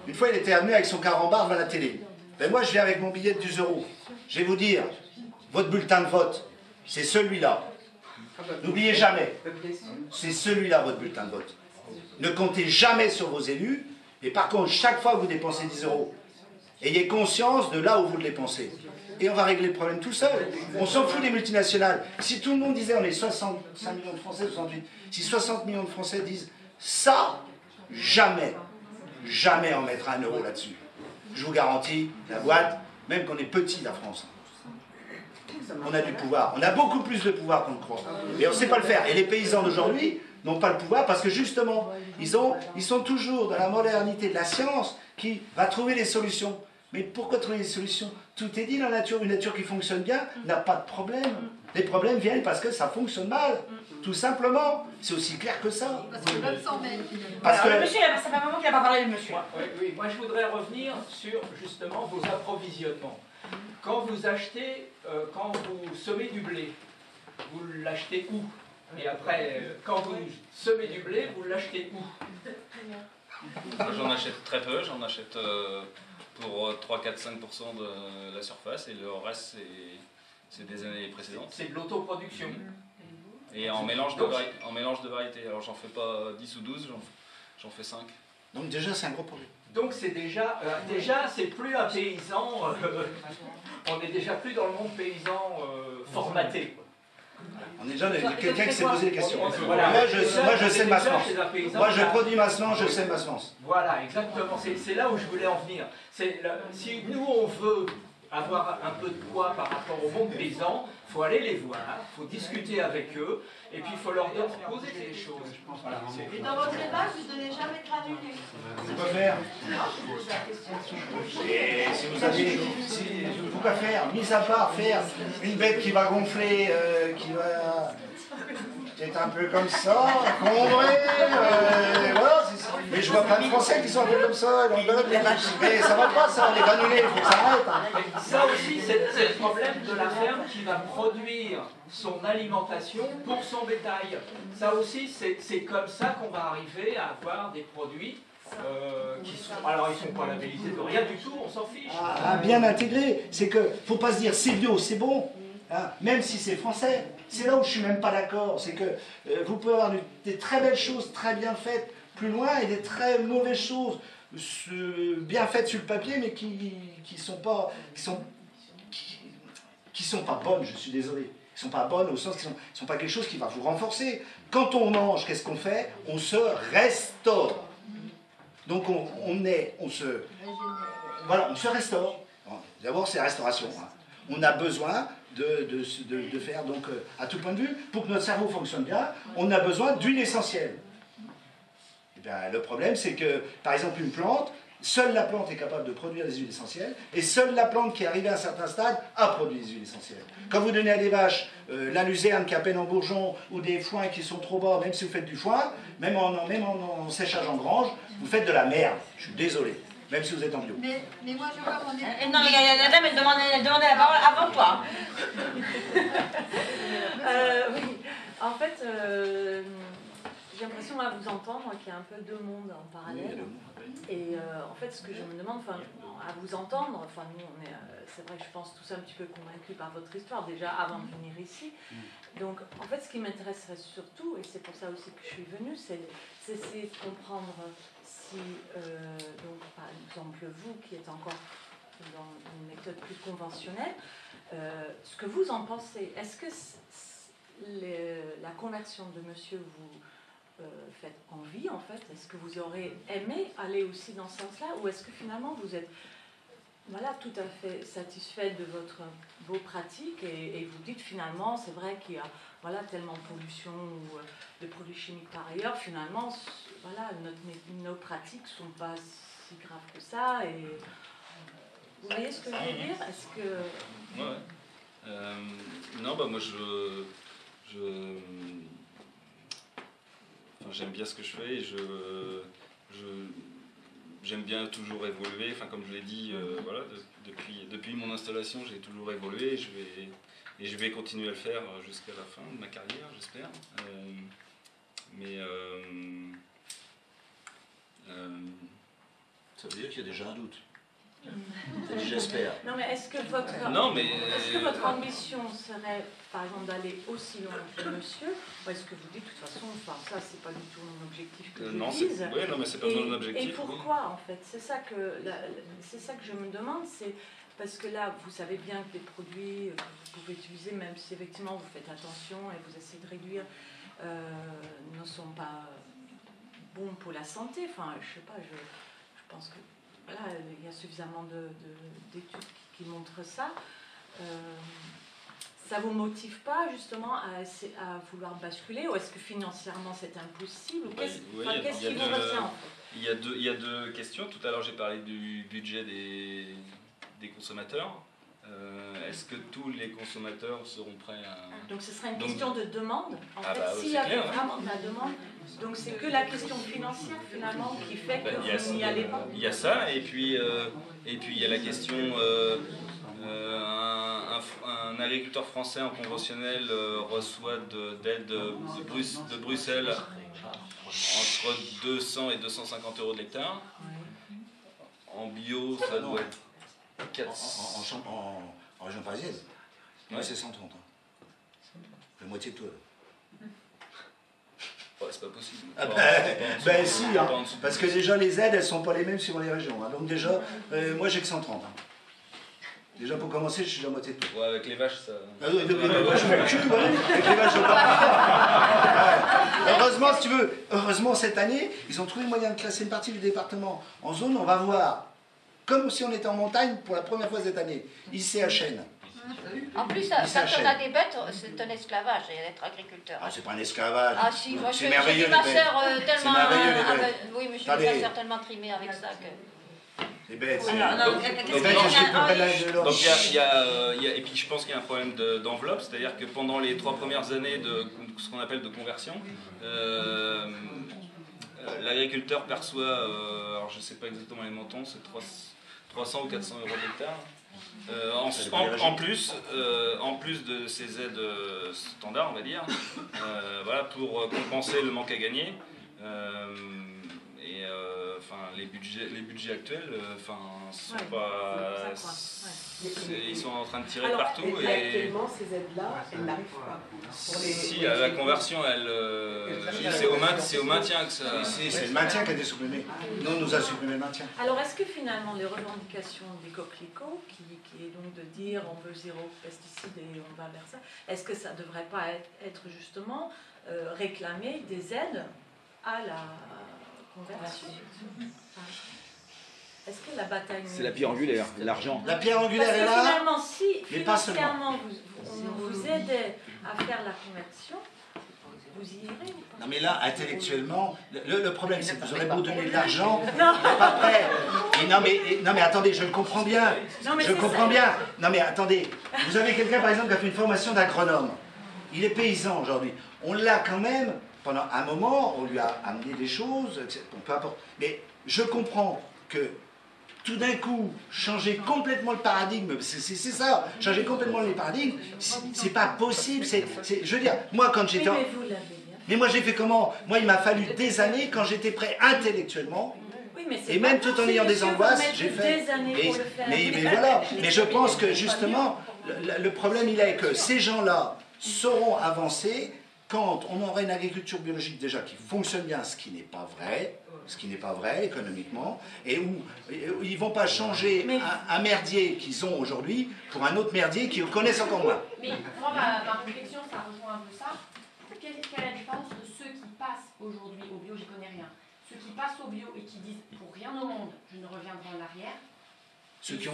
Une fois, il était amené avec son carambar devant la télé. Ben moi, je viens avec mon billet de 10 €. Je vais vous dire, votre bulletin de vote, c'est celui-là. N'oubliez jamais, c'est celui-là, votre bulletin de vote. Ne comptez jamais sur vos élus, et par contre, chaque fois que vous dépensez 10 €, ayez conscience de là où vous le dépensez. Et on va régler le problème tout seul. On s'en fout des multinationales. Si tout le monde disait, on est 65 millions de Français, 68, si 60 millions de Français disent, ça, jamais, jamais on mettra 1 € là-dessus. Je vous garantis, la boîte, même qu'on est petit, la France, on a du pouvoir. On a beaucoup plus de pouvoir qu'on le croit. Mais on ne sait pas le faire. Et les paysans d'aujourd'hui n'ont pas le pouvoir parce que justement, ils sont toujours dans la modernité de la science qui va trouver les solutions. Mais pourquoi trouver les solutions? Tout est dit dans la nature. Une nature qui fonctionne bien n'a pas de problème. Les problèmes viennent parce que ça fonctionne mal. Tout simplement. C'est aussi clair que ça. Parce que l'homme s'en mêle. Parce que... le monsieur, ça fait un moment qu'il n'a pas parlé, le monsieur. Oui, moi je voudrais revenir sur justement vos approvisionnements. Quand vous achetez, quand vous semez du blé, vous l'achetez où? Et après, quand vous semez du blé, vous l'achetez où? J'en achète très peu, j'en achète pour 3, 4, 5% de la surface et le reste c'est des années précédentes. C'est de l'autoproduction. Et en mélange de variétés. Alors j'en fais pas 10 ou 12, j'en fais 5. Donc déjà c'est un gros problème. Donc c'est déjà c'est plus un paysan, on est déjà plus dans le monde paysan formaté. On est déjà quelqu'un qui s'est posé des questions. Voilà. Moi je sais ma semence. Moi je produis ma semence, je sais ma semence. Voilà, exactement. C'est là où je voulais en venir. Si nous on veut avoir un peu de poids par rapport au monde paysan, il faut aller les voir, il faut discuter avec eux, et puis il faut leur poser les choses. Voilà. Et dans votre élevage, vous ne donnez jamais de granulés. Pourquoi faire? Non, je pose la question. Et si vous avez... pourquoi faire? Mis à part faire une bête qui va gonfler, qui va... peut-être un peu comme ça, combrer, voilà. Mais je vois plein de Français qui sont un peu comme ça, mais ça va pas ça, les granulés, il faut que ça arrête. Ça aussi, c'est le problème de la ferme qui va produire son alimentation pour son bétail. Ça aussi, c'est comme ça qu'on va arriver à avoir des produits Alors ils ne sont pas labellisés de rien du tout, on s'en fiche. À bien intégrer, c'est que faut pas se dire c'est bio, c'est bon, hein, même si c'est français. C'est là où je suis même pas d'accord, c'est que vous pouvez avoir des très belles choses très bien faites plus loin et des très mauvaises choses bien faites sur le papier mais qui sont pas bonnes, je suis désolé. Ils sont pas bonnes au sens qu'ils sont pas quelque chose qui va vous renforcer. Quand on mange, qu'est-ce qu'on fait? On se restaure. Donc on se restaure. D'abord c'est la restauration. Hein. On a besoin de faire, donc à tout point de vue, pour que notre cerveau fonctionne bien, on a besoin d'huile essentielle. Et bien, le problème c'est que, par exemple, une plante, seule la plante est capable de produire des huiles essentielles, et seule la plante qui est arrivée à un certain stade a produit des huiles essentielles. Quand vous donnez à des vaches la luzerne qui est à peine en bourgeon, ou des foins qui sont trop bas, même si vous faites du foin, même en séchage en grange, vous faites de la merde. Je suis désolé. Même si vous êtes en bio. Mais moi je vois qu'on est... Non, la dame elle demandait la parole avant toi. Oui, en fait, j'ai l'impression à vous entendre qu'il y a un peu deux mondes en parallèle. Et en fait, ce que je me demande, à vous entendre, nous, on est, c'est vrai que je pense tous un petit peu convaincus par votre histoire, déjà avant de venir ici. Donc, en fait, ce qui m'intéresserait surtout, et c'est pour ça aussi que je suis venue, c'est essayer de comprendre si, donc, par exemple, vous qui êtes encore dans une méthode plus conventionnelle, ce que vous en pensez. Est-ce que la conversion de monsieur vous fait envie, en fait? Est-ce que vous aurez aimé aller aussi dans ce sens-là? Ou est-ce que finalement vous êtes tout à fait satisfait de vos pratiques et vous dites finalement, c'est vrai qu'il y a tellement de pollution ou de produits chimiques par ailleurs, finalement, nos pratiques ne sont pas si graves que ça. Et vous voyez ce que je veux dire? Est-ce que... Ouais. Non, moi j'aime bien ce que je fais et j'aime bien toujours évoluer. Comme je l'ai dit, depuis mon installation, j'ai toujours évolué et je vais continuer à le faire jusqu'à la fin de ma carrière, j'espère. Ça veut dire qu'il y a déjà un doute. J'espère. Non, mais est-ce que votre ambition serait, par exemple, d'aller aussi loin que monsieur, ou est-ce que vous dites, de toute façon, ça, c'est pas du tout mon objectif que je vise. Oui, non, mais c'est pas mon objectif. Et pourquoi, en fait? C'est ça que je me demande, c'est parce que là, vous savez bien que les produits que vous pouvez utiliser, même si effectivement vous faites attention et vous essayez de réduire, ne sont pas bons pour la santé. Je sais pas, je pense que il y a suffisamment d'études qui montrent ça. Ça vous motive pas justement à vouloir basculer, ou est-ce que financièrement c'est impossible? Qu'est-ce qui vous retient en fait? Il y a deux questions. Tout à l'heure j'ai parlé du budget des consommateurs. Est-ce que tous les consommateurs seront prêts à... Donc ce serait une question de demande. En fait, s'il y avait vraiment de la demande, donc c'est que la question financière finalement qui fait que vous n'y allez pas. Il y a ça, et puis il y a la question... un agriculteur français en conventionnel reçoit d'aide de Bruxelles entre 200 et 250 € de l'hectare. En bio, ça doit être 400. En région parisienne, c'est 130. La moitié de toi. C'est pas possible. Si, parce que déjà les aides, elles sont pas les mêmes suivant les régions. Donc déjà, moi j'ai que 130. Déjà pour commencer, je suis la moitié de tout. Ouais, avec les vaches, ça... Avec les vaches, je m'en cul, avec les vaches, je Heureusement, si tu veux, cette année, ils ont trouvé le moyen de classer une partie du département en zone. On va voir, comme si on était en montagne pour la première fois cette année, ICHN. En plus, quand on a des bêtes, c'est un esclavage d'être agriculteur. Ah, c'est pas un esclavage. Ah si, moi c'est merveilleux. Ma soeur tellement... Oui, mais je suis tellement trimée avec ça que... Les bêtes, donc et puis je pense qu'il y a un problème d'enveloppe, c'est-à-dire que pendant les 3 premières années de ce qu'on appelle de conversion, l'agriculteur perçoit, alors je ne sais pas exactement les montants, c'est 300 ou 400 € de l'hectare. En plus de ces aides standards, on va dire, pour compenser le manque à gagner. Et les budgets actuels, sont pas, ils sont en train de tirer partout. Et actuellement, ces aides-là, elles n'arrivent pas. Si, à la conversion, c'est au maintien que ça. C'est le maintien qui a été supprimé. Nous, on nous a supprimé le maintien. Alors, est-ce que finalement, les revendications des coquelicots, qui est donc de dire on veut 0 pesticides et on va vers ça, est-ce que ça ne devrait pas être justement réclamer des aides à la conversion? Est-ce que la bataille... C'est la pierre angulaire, l'argent. La pierre angulaire est là, parce que finalement, si mais pas financièrement on vous aidait à faire la conversion, vous y irez ou pas? Non mais là, intellectuellement, le problème c'est que vous aurez beau donner de l'argent, vous n'êtes pas prêt. Et non mais attendez, je le comprends bien. Je comprends bien. Non mais attendez, vous avez quelqu'un par exemple qui a fait une formation d'agronome. Il est paysan aujourd'hui. On l'a quand même, pendant un moment, on lui a amené des choses, peu importe. Mais je comprends que tout d'un coup, changer complètement le paradigme, c'est ça, changer complètement les paradigmes, c'est pas possible. Je veux dire, moi quand j'étais... Mais vous l'avez bien. Mais moi j'ai fait comment? Moi il m'a fallu des années quand j'étais prêt intellectuellement. Oui, mais et même tout en ayant des angoisses, j'ai fait. Mais voilà. Mais je pense que justement, le problème il est que ces gens-là sauront avancer quand on aura une agriculture biologique déjà qui fonctionne bien, ce qui n'est pas vrai économiquement, et où ils ne vont pas changer un merdier qu'ils ont aujourd'hui pour un autre merdier qu'ils connaissent encore moins. Mais moi, ma réflexion, ça rejoint un peu ça. Quelle est la différence de ceux qui passent aujourd'hui au bio, j'y connais rien, ceux qui passent au bio et qui disent pour rien au monde, je ne reviendrai en arrière, ceux qui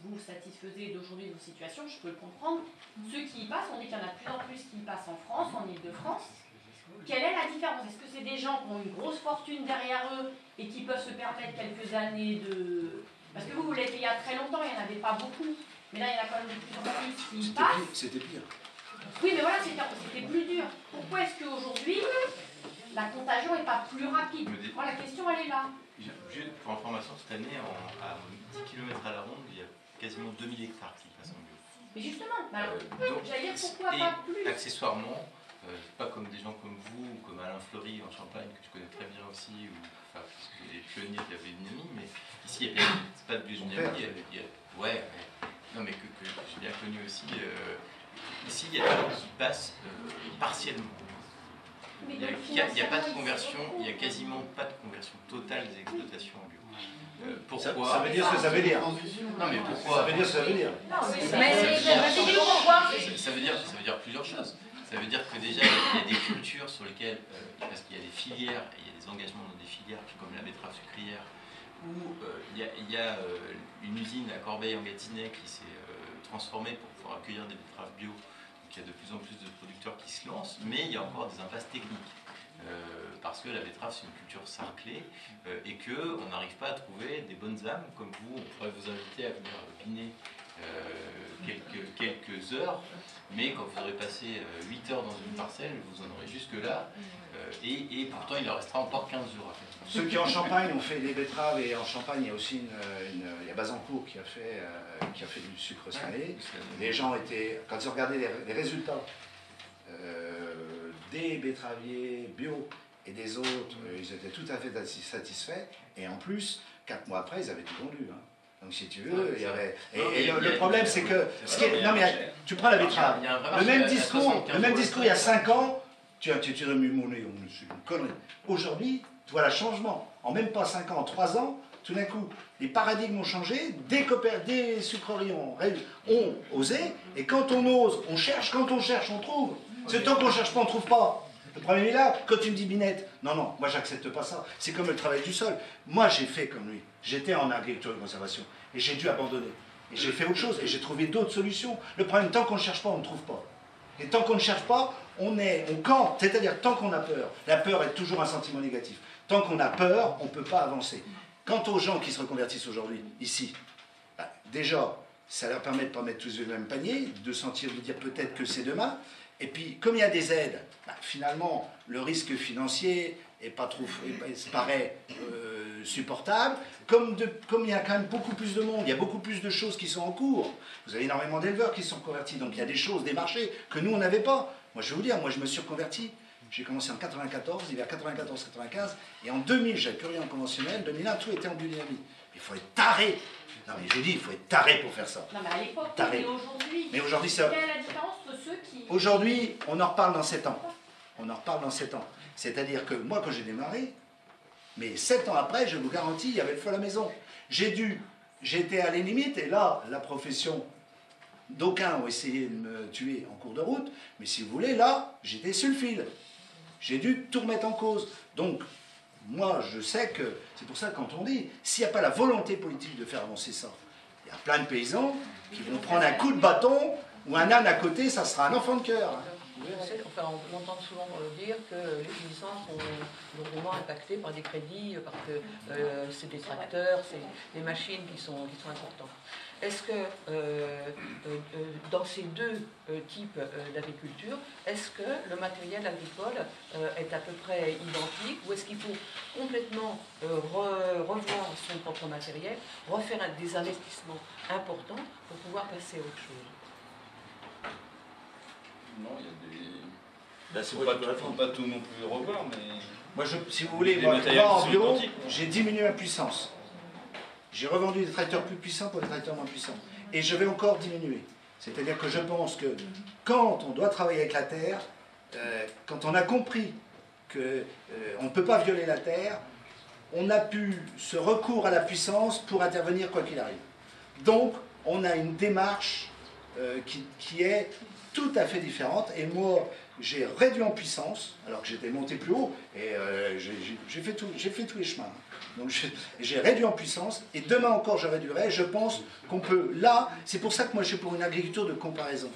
vous satisfaisez d'aujourd'hui de vos situations, je peux le comprendre. Ceux qui y passent, on dit qu'il y en a de plus en plus qui y passent en France, en Ile-de-France. Quelle est la différence? Est-ce que c'est des gens qui ont une grosse fortune derrière eux et qui peuvent se permettre quelques années de... Parce que vous l'avez fait il y a très longtemps, il n'y en avait pas beaucoup. Mais là, il y en a quand même de plus en plus qui y passent. C'était pire. Oui, mais voilà, c'était plus dur. Pourquoi est-ce qu'aujourd'hui, la contagion n'est pas plus rapide? Moi, la question, elle est là. Juste pour information, cette année, à 10 km à la ronde, il y a quasiment 2000 hectares qui passent en bio. Mais justement, j'allais dire pourquoi pas plus. Accessoirement, pas comme des gens comme vous, ou comme Alain Fleury en Champagne, que je connais très bien aussi, ou parce que les pionniers de la biodynamie, mais ici, il n'y a pas de biodynamie, non mais que j'ai bien connu aussi. Ici, il y a des gens qui passent partiellement. Il n'y a pas de conversion, il n'y a quasiment pas de conversion totale des exploitations en bio. Pourquoi? Ça veut dire ce que ça veut dire. Non mais pourquoi? Ça veut dire ce que ça veut dire. Ça veut dire plusieurs choses. Ça veut dire que déjà il y a des cultures sur lesquelles, parce qu'il y a des filières, et il y a des engagements dans des filières comme la betterave sucrière, où il y a une usine à Corbeil en Gâtinais qui s'est transformée pour pouvoir accueillir des betteraves bio. Donc il y a de plus en plus de producteurs qui se lancent, mais il y a encore des impasses techniques. Parce que la betterave c'est une culture sarclée et qu'on n'arrive pas à trouver des bonnes âmes comme vous. On pourrait vous inviter à venir biner quelques heures, mais quand vous aurez passé 8 heures dans une parcelle, vous en aurez jusque là, et pourtant il en restera encore 15 jours à faire. Ceux qui en Champagne ont fait des betteraves, et en Champagne il y a aussi il y a Bazancourt qui a fait du sucre salé. Les gens étaient, quand ils ont regardé les résultats des betteraviers bio et des autres, ils étaient tout à fait satisfaits, et en plus, 4 mois après, ils avaient tout vendu. Hein. Donc si tu veux, il y avait... Et le problème c'est que... Non mais tu prends la betterave, le même discours il y a 5 ans, tu as mis mon nez, c'est une connerie. Aujourd'hui, tu vois le changement. En même pas 5 ans, en 3 ans, tout d'un coup, les paradigmes ont changé, des sucreries ont osé, et quand on ose, on cherche, quand on cherche, on trouve. C'est tant qu'on ne cherche pas, on ne trouve pas. Le problème est là, quand tu me dis Binette, non, moi j'accepte pas ça. C'est comme le travail du sol. Moi j'ai fait comme lui. J'étais en agriculture de conservation et j'ai dû abandonner. Et j'ai fait autre chose et j'ai trouvé d'autres solutions. Le problème, tant qu'on ne cherche pas, on ne trouve pas. Et tant qu'on ne cherche pas, on campe. C'est-à-dire tant qu'on a peur. La peur est toujours un sentiment négatif. Tant qu'on a peur, on ne peut pas avancer. Quant aux gens qui se reconvertissent aujourd'hui, ici, déjà, ça leur permet de ne pas mettre tous le même panier, de dire peut-être que c'est demain. Et puis, comme il y a des aides, finalement, le risque financier paraît supportable. Comme il y a quand même beaucoup plus de monde, il y a beaucoup plus de choses qui sont en cours. Vous avez énormément d'éleveurs qui sont convertis, donc il y a des choses, des marchés que nous, on n'avait pas. Moi, je vais vous dire, moi, je me suis reconverti. J'ai commencé en 94, l'hiver 94-95, et en 2000, j'avais plus rien en conventionnel. 2001, tout était en biodynamie. Il faut être taré. Non mais je dis, il faut être taré pour faire ça. Non mais à l'époque, Taré. mais aujourd'hui. Mais aujourd'hui, ça... Quelle est la différence entre ceux qui... Aujourd'hui, on en reparle dans 7 ans. On en reparle dans 7 ans. C'est-à-dire que moi, quand j'ai démarré, mais 7 ans après, je vous garantis, il y avait le feu à la maison. J'étais à la limite, et là, la profession, d'aucuns ont essayé de me tuer en cours de route, mais si vous voulez, là, j'étais sur le fil. J'ai dû tout remettre en cause. Donc, moi, je sais que, c'est pour ça que quand on dit, s'il n'y a pas la volonté politique de faire avancer ça, il y a plein de paysans qui vont prendre un coup de bâton, ou un âne à côté, ça sera un enfant de cœur. Enfin, on entend souvent dire que les paysans sont lourdement impactés par des crédits, parce que c'est des tracteurs, c'est des machines qui sont importantes. Est-ce que dans ces deux types d'agriculture, est-ce que le matériel agricole est à peu près identique, ou est-ce qu'il faut complètement revoir son propre matériel, refaire des investissements importants pour pouvoir passer à autre chose? Non, il y a des... Là, c'est faut pas tout non plus revoir, mais... Moi, si vous voulez, moi en bio, j'ai diminué ma puissance. J'ai revendu des tracteurs plus puissants pour des tracteurs moins puissants. Et je vais encore diminuer. C'est-à-dire que je pense que quand on doit travailler avec la terre, quand on a compris qu'on ne peut pas violer la terre, on a pu ce recours à la puissance pour intervenir quoi qu'il arrive. Donc, on a une démarche qui est tout à fait différente. Et moi, j'ai réduit en puissance, alors que j'étais monté plus haut, et j'ai fait tous les chemins. Donc j'ai réduit en puissance, et demain encore je réduirai. Je pense qu'on peut, là, c'est pour ça que moi je suis pour une agriculture de comparaison.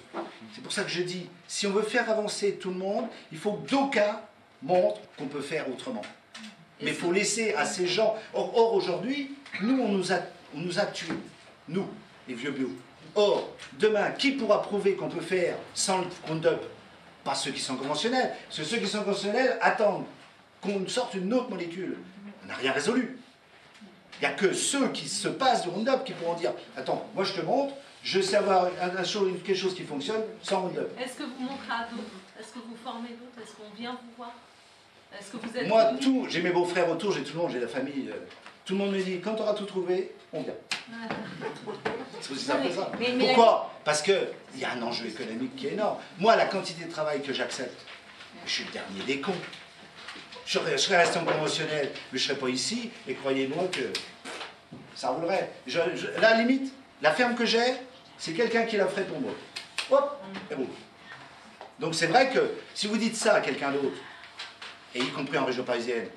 C'est pour ça que je dis, si on veut faire avancer tout le monde, il faut que d'aucuns montrent qu'on peut faire autrement. Mais il faut laisser à ces gens... Or aujourd'hui, nous, on nous a tués, nous, les vieux bio. Or, demain, qui pourra prouver qu'on peut faire sans le Roundup? Pas ceux qui sont conventionnels. Parce que ceux qui sont conventionnels attendent qu'on sorte une autre molécule. On n'a rien résolu. Il n'y a que ceux qui se passent du Roundup qui pourront dire « Attends, moi je te montre, je sais avoir quelque chose qui fonctionne sans Roundup. » Est-ce que vous montrez à d'autres? Est-ce que vous formez d'autres? Est-ce qu'on vient vous voir? Est-ce que vous êtes... Moi, j'ai mes beaux-frères autour, j'ai tout le monde, j'ai la famille. Tout le monde me dit « Quand tu auras tout trouvé, on vient. » C'est aussi simple que ça. Pourquoi? Parce qu'il y a un enjeu économique qui est énorme. Moi, la quantité de travail que j'accepte, je suis le dernier des cons. Je serais resté en conventionnel, mais je ne serais pas ici, et croyez-moi que ça roulerait. Là, à la limite, la ferme que j'ai, c'est quelqu'un qui la ferait pour moi. Hop, et roule. Donc c'est vrai que si vous dites ça à quelqu'un d'autre, et y compris en région parisienne,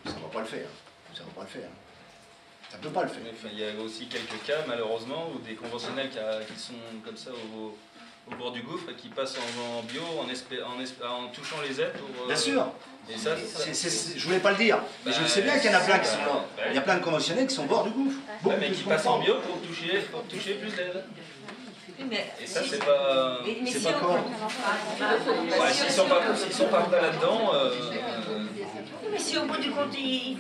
ça ne va pas le faire. Ça ne va pas le faire. Ça ne peut pas le faire. Enfin, il y a aussi quelques cas, malheureusement, où des conventionnels qui sont comme ça au bord du gouffre et qui passent en bio en touchant les aides pour... Bien sûr. Et ça, je voulais pas le dire, mais je sais bien qu'il y en a plein qui sont là. Il y a plein de conventionnels qui sont au bord du gouffre. Mais qui passent en bio pour toucher plus d'aide. Et ça, c'est pas... C'est pas quoi? S'ils sont pas prêts là-dedans... Mais si au bout du compte, ils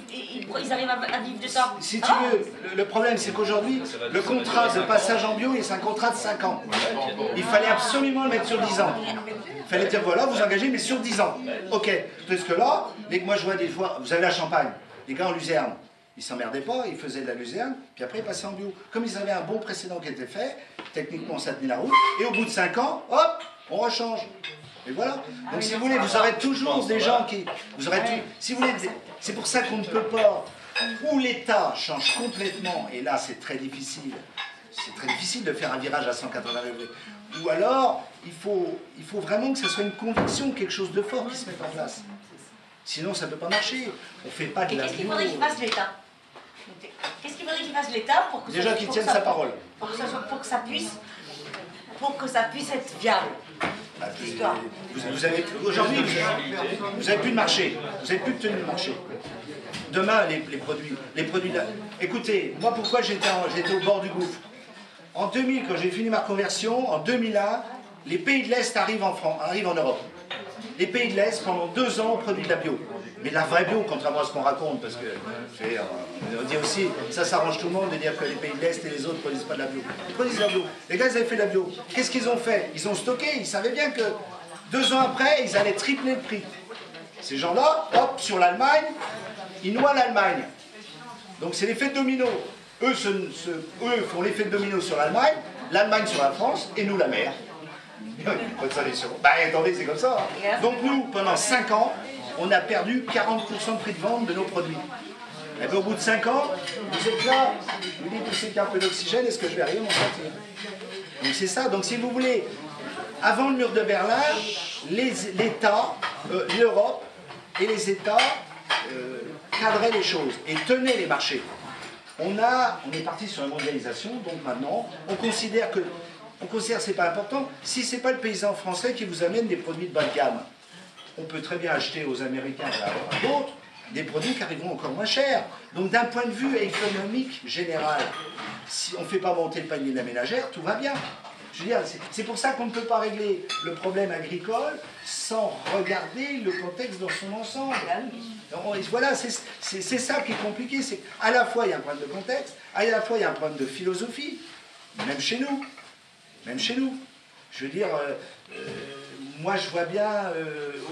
arrivent à vivre de ça. Si tu veux, le problème c'est qu'aujourd'hui, le contrat de passage en bio, c'est un contrat de 5 ans. Il fallait absolument le mettre sur 10 ans. Il fallait dire voilà, vous engagez, mais sur 10 ans. Ok, parce que là, moi je vois des fois, vous avez la Champagne, les gars en luzerne, ils s'emmerdaient pas, ils faisaient de la luzerne, puis après ils passaient en bio. Comme ils avaient un bon précédent qui était fait, techniquement ça tenait la route, et au bout de 5 ans, hop, on rechange. Et voilà. Donc si vous voulez, vous aurez toujours des gens qui... Vous aurez tout... Si vous voulez, c'est pour ça qu'on ne peut pas... Où l'État change complètement, et là c'est très difficile. C'est très difficile de faire un virage à 180 degrés. Ou alors, il faut vraiment que ce soit une conviction, quelque chose de fort qui se mette en place. Sinon, ça ne peut pas marcher. On ne fait pas de la... Qu'est-ce qu'il faudrait qu'il fasse l'État? Qu'est-ce qu'il faudrait qu'il fasse l'État pour que déjà qu'il tienne sa parole. Pour que ça puisse être viable. Vous avez aujourd'hui, vous n'avez plus de marché, vous n'avez plus de tenue de marché. Demain, les produits là. Écoutez, moi pourquoi j'étais au bord du gouffre? En 2000, quand j'ai fini ma conversion, en 2001, les pays de l'Est arrivent en Europe. Les pays de l'Est, pendant 2 ans, produisent de la bio. Mais de la vraie bio, contrairement à ce qu'on raconte, parce que on dit aussi, ça s'arrange tout le monde de dire que les pays de l'Est et les autres ne produisent pas de la bio. Ils produisent de la bio. Les gars, ils avaient fait de la bio. Qu'est-ce qu'ils ont fait? Ils ont stocké, ils savaient bien que 2 ans après, ils allaient tripler le prix. Ces gens-là, hop, sur l'Allemagne, ils noient l'Allemagne. Donc c'est l'effet domino. Eux font l'effet domino sur l'Allemagne, l'Allemagne sur la France, et nous la mer. Bonne solution. Bah attendez, c'est comme ça. Hein. Donc nous, pendant 5 ans, on a perdu 40% de prix de vente de nos produits. Et bien, au bout de 5 ans, vous êtes là, vous dites, c'est qu'il y a un peu d'oxygène, est-ce que je vais arriver à m'en sortir? Donc c'est ça. Donc si vous voulez, avant le mur de Berlin, l'État, l'Europe et les États cadraient les choses et tenaient les marchés. On est parti sur la mondialisation, donc maintenant, on considère que c'est pas important. Si c'est pas le paysan français qui vous amène des produits de bas de gamme, on peut très bien acheter aux Américains et à d'autres des produits qui arriveront encore moins chers. Donc d'un point de vue économique général, si on ne fait pas monter le panier de la ménagère, tout va bien. Je veux dire, c'est pour ça qu'on ne peut pas régler le problème agricole sans regarder le contexte dans son ensemble. Donc, voilà, c'est ça qui est compliqué. C'est à la fois il y a un problème de contexte, à la fois il y a un problème de philosophie, même chez nous. Même chez nous. Je veux dire, moi je vois bien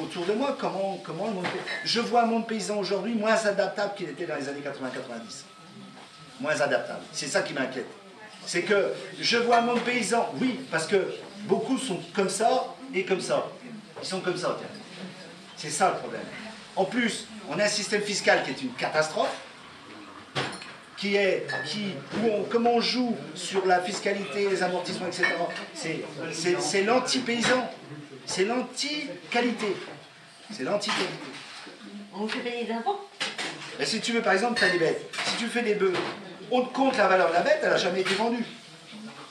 autour de moi comment le monde... Je vois un monde paysan aujourd'hui moins adaptable qu'il était dans les années 80-90. Moins adaptable. C'est ça qui m'inquiète. C'est que je vois un monde paysan, oui, parce que beaucoup sont comme ça et comme ça. Ils sont comme ça, tiens. C'est ça le problème. En plus, on a un système fiscal qui est une catastrophe, comment on joue sur la fiscalité, les amortissements, etc. C'est l'anti-paysan. C'est l'anti-qualité. C'est l'anti-qualité. On vous fait payer des impôts? Mais si tu veux, par exemple, tu as des bêtes. Si tu fais des bœufs, on te compte la valeur de la bête, elle n'a jamais été vendue.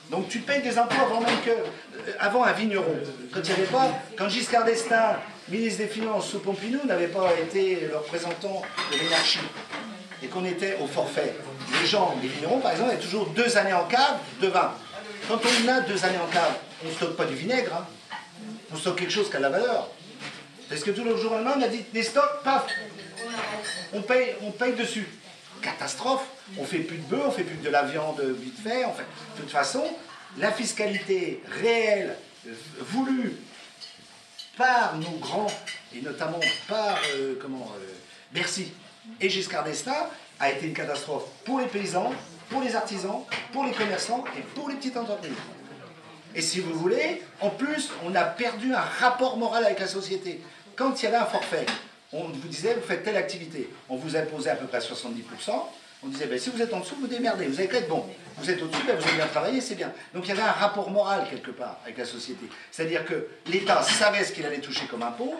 Donc tu payes des impôts avant même que... Avant un vigneron. Quand Giscard d'Estaing, ministre des Finances sous Pompidou, n'avait pas été le représentant de l'énarchie, et qu'on était au forfait. Les vignerons, par exemple, il y a toujours 2 années en cave de vin. Quand on a 2 années en cave, on ne stocke pas du vinaigre, hein. On stocke quelque chose qui a de la valeur. Parce que tout le jour au lendemain, on a dit, des stocks, paf, on paye dessus. Catastrophe, on ne fait plus de bœufs, on ne fait plus de la viande vite fait. En fait, de toute façon, la fiscalité réelle, voulue par nos grands, et notamment par Bercy et Giscard d'Estaing, a été une catastrophe pour les paysans, pour les artisans, pour les commerçants et pour les petites entreprises. Et si vous voulez, en plus, on a perdu un rapport moral avec la société. Quand il y avait un forfait, on vous disait, vous faites telle activité, on vous imposait à peu près 70%, on disait, ben, si vous êtes en dessous, vous démerdez, vous avez qu'à être bon. Vous êtes au-dessus, ben, vous avez bien travaillé, c'est bien. Donc il y avait un rapport moral quelque part avec la société. C'est-à-dire que l'État savait ce qu'il allait toucher comme impôt,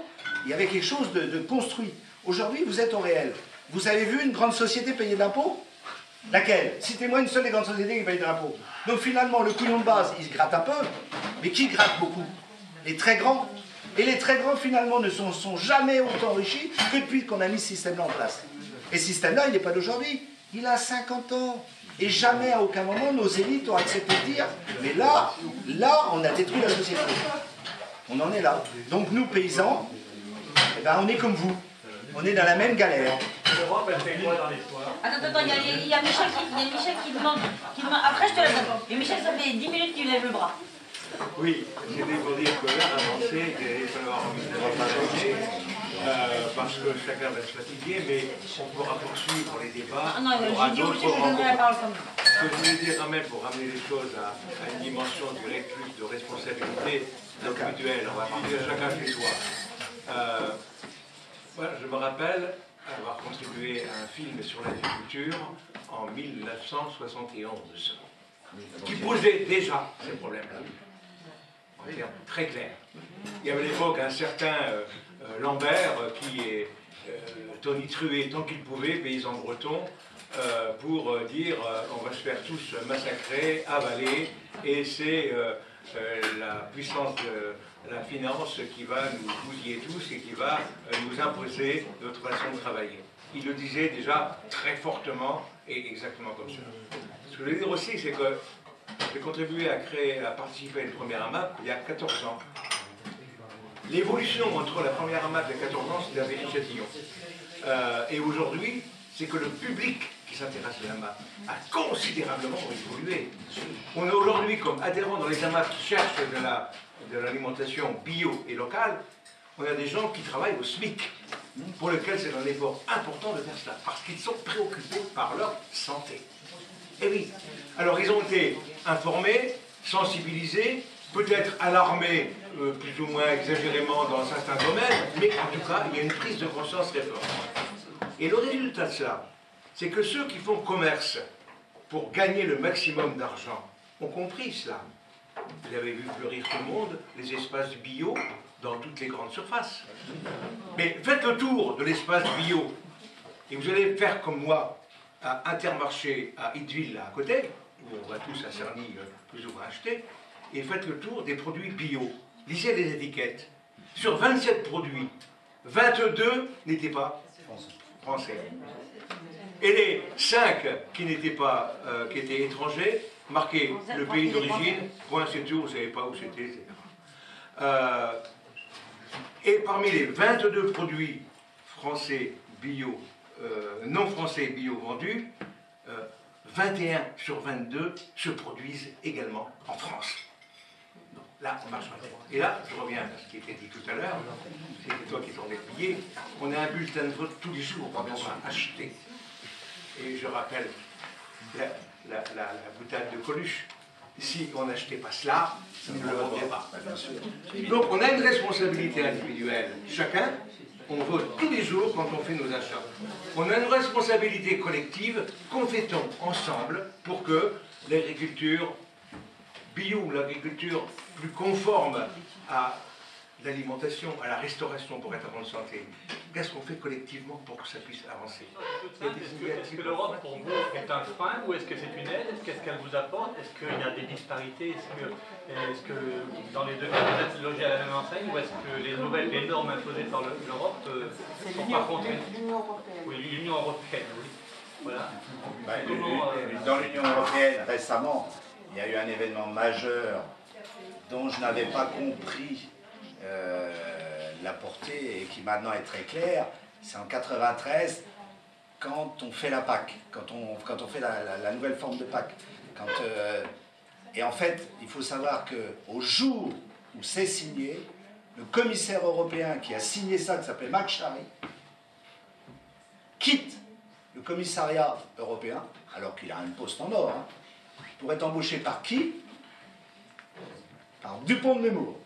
il y avait quelque chose de construit. Aujourd'hui, vous êtes au réel. Vous avez vu une grande société payer de l'impôt? Laquelle? Citez-moi une seule des grandes sociétés qui paye de l'impôt. Donc finalement, le couillon de base, il se gratte un peu, mais qui gratte beaucoup? Les très grands. Et les très grands, finalement, ne sont jamais autant enrichis que depuis qu'on a mis ce système-là en place. Et ce système-là, il n'est pas d'aujourd'hui. Il a 50 ans. Et jamais, à aucun moment, nos élites ont accepté de dire « Mais là, on a détruit la société. » On en est là. Donc nous, paysans, eh ben, on est comme vous. On est dans la même galère. L'Europe, elle fait quoi dans l'histoire? Attends, il y a Michel qui demande. Après, je te la donne. Et Michel, ça fait 10 minutes qu'il lève le bras. Oui, c'était pour dire que l'avancée, il va falloir partager, parce que chacun va se fatiguer, mais on pourra poursuivre les débats. Ah non, j'ai dit au monsieur que je donnerai la parole comme ça. Ce que je voulais dire quand même, pour ramener les choses à une dimension, je dirais, plus de responsabilité individuelle, on va partir chacun chez soi. Voilà, je me rappelle avoir contribué à un film sur l'agriculture en 1971, qui posait déjà ces problèmes-là, en termes très clairs. Il y avait à l'époque un certain Lambert qui est tonitrué tant qu'il pouvait, paysan breton, pour dire on va se faire tous massacrer, avaler, et c'est la puissance de la finance qui va nous bousiller tous et qui va nous imposer notre façon de travailler. Il le disait déjà très fortement et exactement comme ça. Ce que je veux dire aussi, c'est que j'ai contribué à participer à une première AMAP il y a 14 ans. L'évolution entre la première AMAP il y a 14 ans, c'était un Véry Chatillon. Et aujourd'hui, c'est que le public qui s'intéresse à l'AMAP a considérablement évolué. On a aujourd'hui, comme adhérents dans les AMAP qui cherchent de l'alimentation bio et locale, on a des gens qui travaillent au SMIC. pour lesquels c'est un effort important de faire cela, parce qu'ils sont préoccupés par leur santé. Et oui, alors ils ont été informés, sensibilisés, peut-être alarmés, plus ou moins exagérément dans certains domaines, mais en tout cas, il y a une prise de conscience très forte. Et le résultat de ça, c'est que ceux qui font commerce pour gagner le maximum d'argent ont compris cela. Vous avez vu fleurir tout le monde, les espaces bio dans toutes les grandes surfaces. Mais faites le tour de l'espace bio, et vous allez faire comme moi, à Intermarché, à Itteville, là à côté, où on va tous à Cerny plus ou moins acheter, et faites le tour des produits bio. Lisez les étiquettes. Sur 27 produits, 22 n'étaient pas français. Et les 5 qui n'étaient pas, qui étaient étrangers, marqué le pays d'origine, point c'est tout, vous ne savez pas où c'était, etc. Et parmi les 22 produits français bio, non français bio vendus, 21 sur 22 se produisent également en France. Là, on marche pas. Et là, je reviens à ce qui était dit tout à l'heure, c'était toi qui t'en épillé, on a un bulletin de vote tous les jours quand on va acheter. Et je rappelle la boutade de Coluche. Si on n'achetait pas cela, ça ne le revient pas. Donc on a une responsabilité individuelle. Chacun, on vote tous les jours quand on fait nos achats. On a une responsabilité collective qu'on fait-on ensemble pour que l'agriculture bio, l'agriculture plus conforme à l'alimentation, à la restauration pour être en bonne santé. Qu'est-ce qu'on fait collectivement pour que ça puisse avancer? Est-ce que l'Europe, pour vous, est un frein ou est-ce que c'est une aide? Qu'est-ce qu'elle vous apporte? Est-ce qu'il y a des disparités? Est-ce que dans les deux cas, vous êtes logés à la même enseigne ou est-ce que les normes imposées par l'Europe sont pas contraires? Oui, l'Union européenne, oui. Voilà. Dans l'Union européenne, récemment, il y a eu un événement majeur dont je n'avais pas compris la portée et qui maintenant est très claire. C'est en 93, quand on fait la PAC, quand on fait la nouvelle forme de PAC. Et en fait, il faut savoir qu'au jour où c'est signé, le commissaire européen qui a signé ça, qui s'appelle Marc Charry, quitte le commissariat européen, alors qu'il a un poste en or, pour être embauché par qui? Par Dupont de Nemours.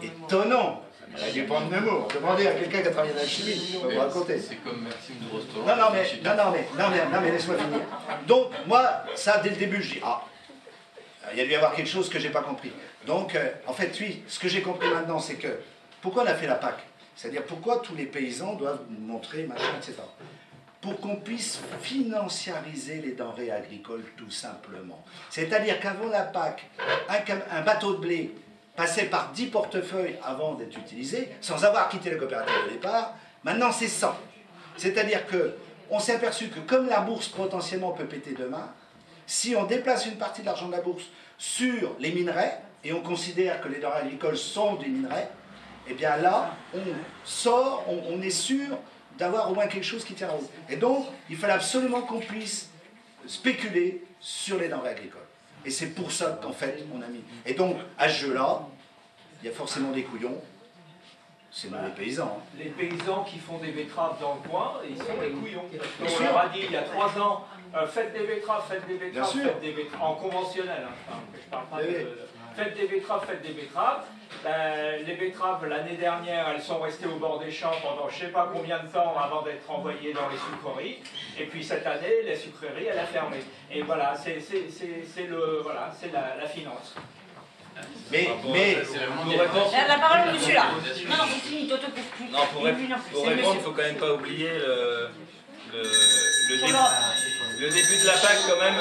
Étonnant. Dupont de Nemours. Demandez à quelqu'un qui a travaillé dans la chimie, on va vous raconter. C'est comme Maxime de Rostolan. Non, mais laisse-moi finir. Donc, moi, ça, dès le début, je dis, il y a dû y avoir quelque chose que je n'ai pas compris. Donc, en fait, oui, ce que j'ai compris maintenant, c'est que, pourquoi on a fait la PAC? C'est-à-dire, pourquoi tous les paysans doivent montrer, machin, etc. Pour qu'on puisse financiariser les denrées agricoles, tout simplement. C'est-à-dire qu'avant la PAC, un bateau de blé passait par 10 portefeuilles avant d'être utilisé, sans avoir quitté la coopérative au départ. Maintenant, c'est 100. C'est-à-dire qu'on s'est aperçu que comme la bourse potentiellement peut péter demain, si on déplace une partie de l'argent de la bourse sur les minerais, et on considère que les denrées agricoles sont des minerais, eh bien là, on est sûr d'avoir au moins quelque chose qui tient la route. Et donc, il fallait absolument qu'on puisse spéculer sur les denrées agricoles. Et c'est pour ça qu'en fait, on a mis... Et donc, à ce jeu-là, il y a forcément des couillons. C'est nous les paysans. Les paysans qui font des betteraves dans le coin, ils sont les couillons. On leur a dit il y a 3 ans, faites des betteraves, faites des betteraves, en conventionnel. Je parle pas de... Faites des betteraves. Les betteraves, l'année dernière, elles sont restées au bord des champs pendant je ne sais pas combien de temps avant d'être envoyées dans les sucreries. Et puis cette année, les sucreries, elle a fermé. Et voilà, c'est la finance. Mais la parole est monsieur là. Non, c'est fini, toi, plus. Non, pour répondre, il ne faut quand même pas oublier le début de la PAC quand même.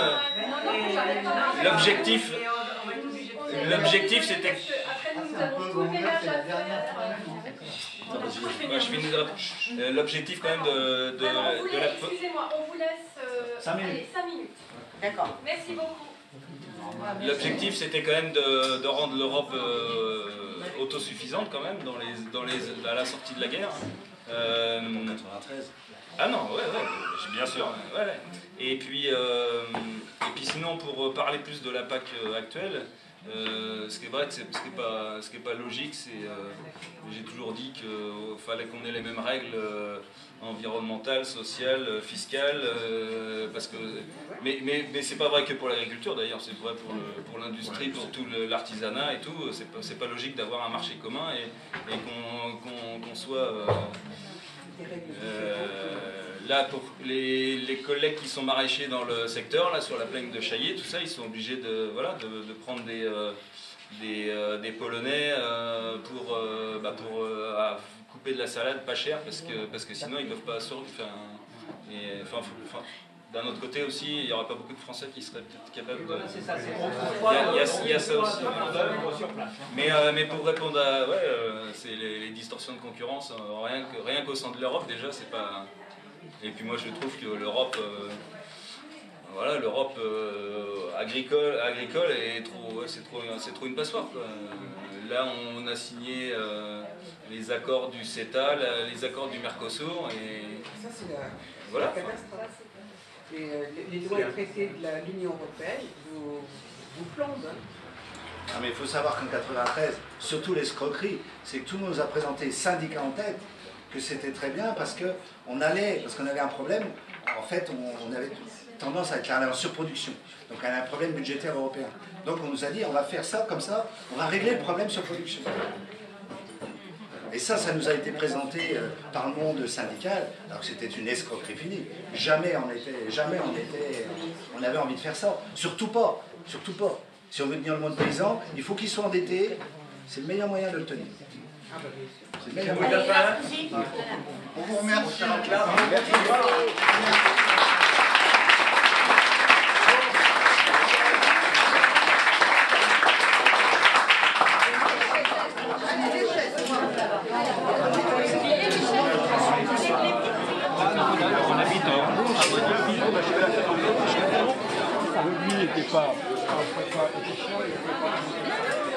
L'objectif c'était... L'objectif quand même de la... Excusez-moi, on vous laisse 5 minutes. D'accord. Merci beaucoup. L'objectif c'était quand même de rendre l'Europe autosuffisante quand même à la sortie de la guerre. En 93. Ah non, ouais, bien sûr. Ouais. Et puis sinon, pour parler plus de la PAC actuelle, ce qui est vrai, ce qui est pas logique, c'est j'ai toujours dit qu'il fallait qu'on ait les mêmes règles environnementales, sociales, fiscales, parce que, mais c'est pas vrai que pour l'agriculture d'ailleurs, c'est vrai pour l'industrie, pour tout l'artisanat et tout, c'est pas logique d'avoir un marché commun et qu'on soit... là, pour les collègues qui sont maraîchers dans le secteur, là, sur la plaine de Chaillé, tout ça, ils sont obligés de prendre des Polonais pour couper de la salade pas cher, parce que sinon ils ne peuvent pas survivre. D'un autre côté aussi, il n'y aura pas beaucoup de Français qui seraient peut-être capables de... C'est ça, c'est il y a ça aussi. Mais pour répondre à... c'est les distorsions de concurrence, rien qu'au sein de l'Europe, déjà, c'est pas... Et puis moi, je trouve que l'Europe... l'Europe agricole c'est trop une passoire, quoi. Là, on a signé les accords du CETA, les accords du Mercosur, et... Ça, c'est voilà. la catastrophe. Et les lois et traités de l'Union européenne vous plombent. Non, mais il faut savoir qu'en 93, surtout l'escroquerie, c'est que tout le monde nous a présenté, syndicats en tête, que c'était très bien parce qu'on avait un problème. En fait, on avait tendance à être en surproduction. Donc on a un problème budgétaire européen. Donc on nous a dit, on va faire ça comme ça, on va régler le problème surproduction. Et ça nous a été présenté par le monde syndical, alors que c'était une escroquerie finie. Jamais on avait envie de faire ça. Surtout pas. Si on veut tenir le monde paysan, il faut qu'il soit endetté. C'est le meilleur moyen de le tenir. C'est le meilleur moyen. On vous remercie. Lui n'était pas chiant, il n'était pas...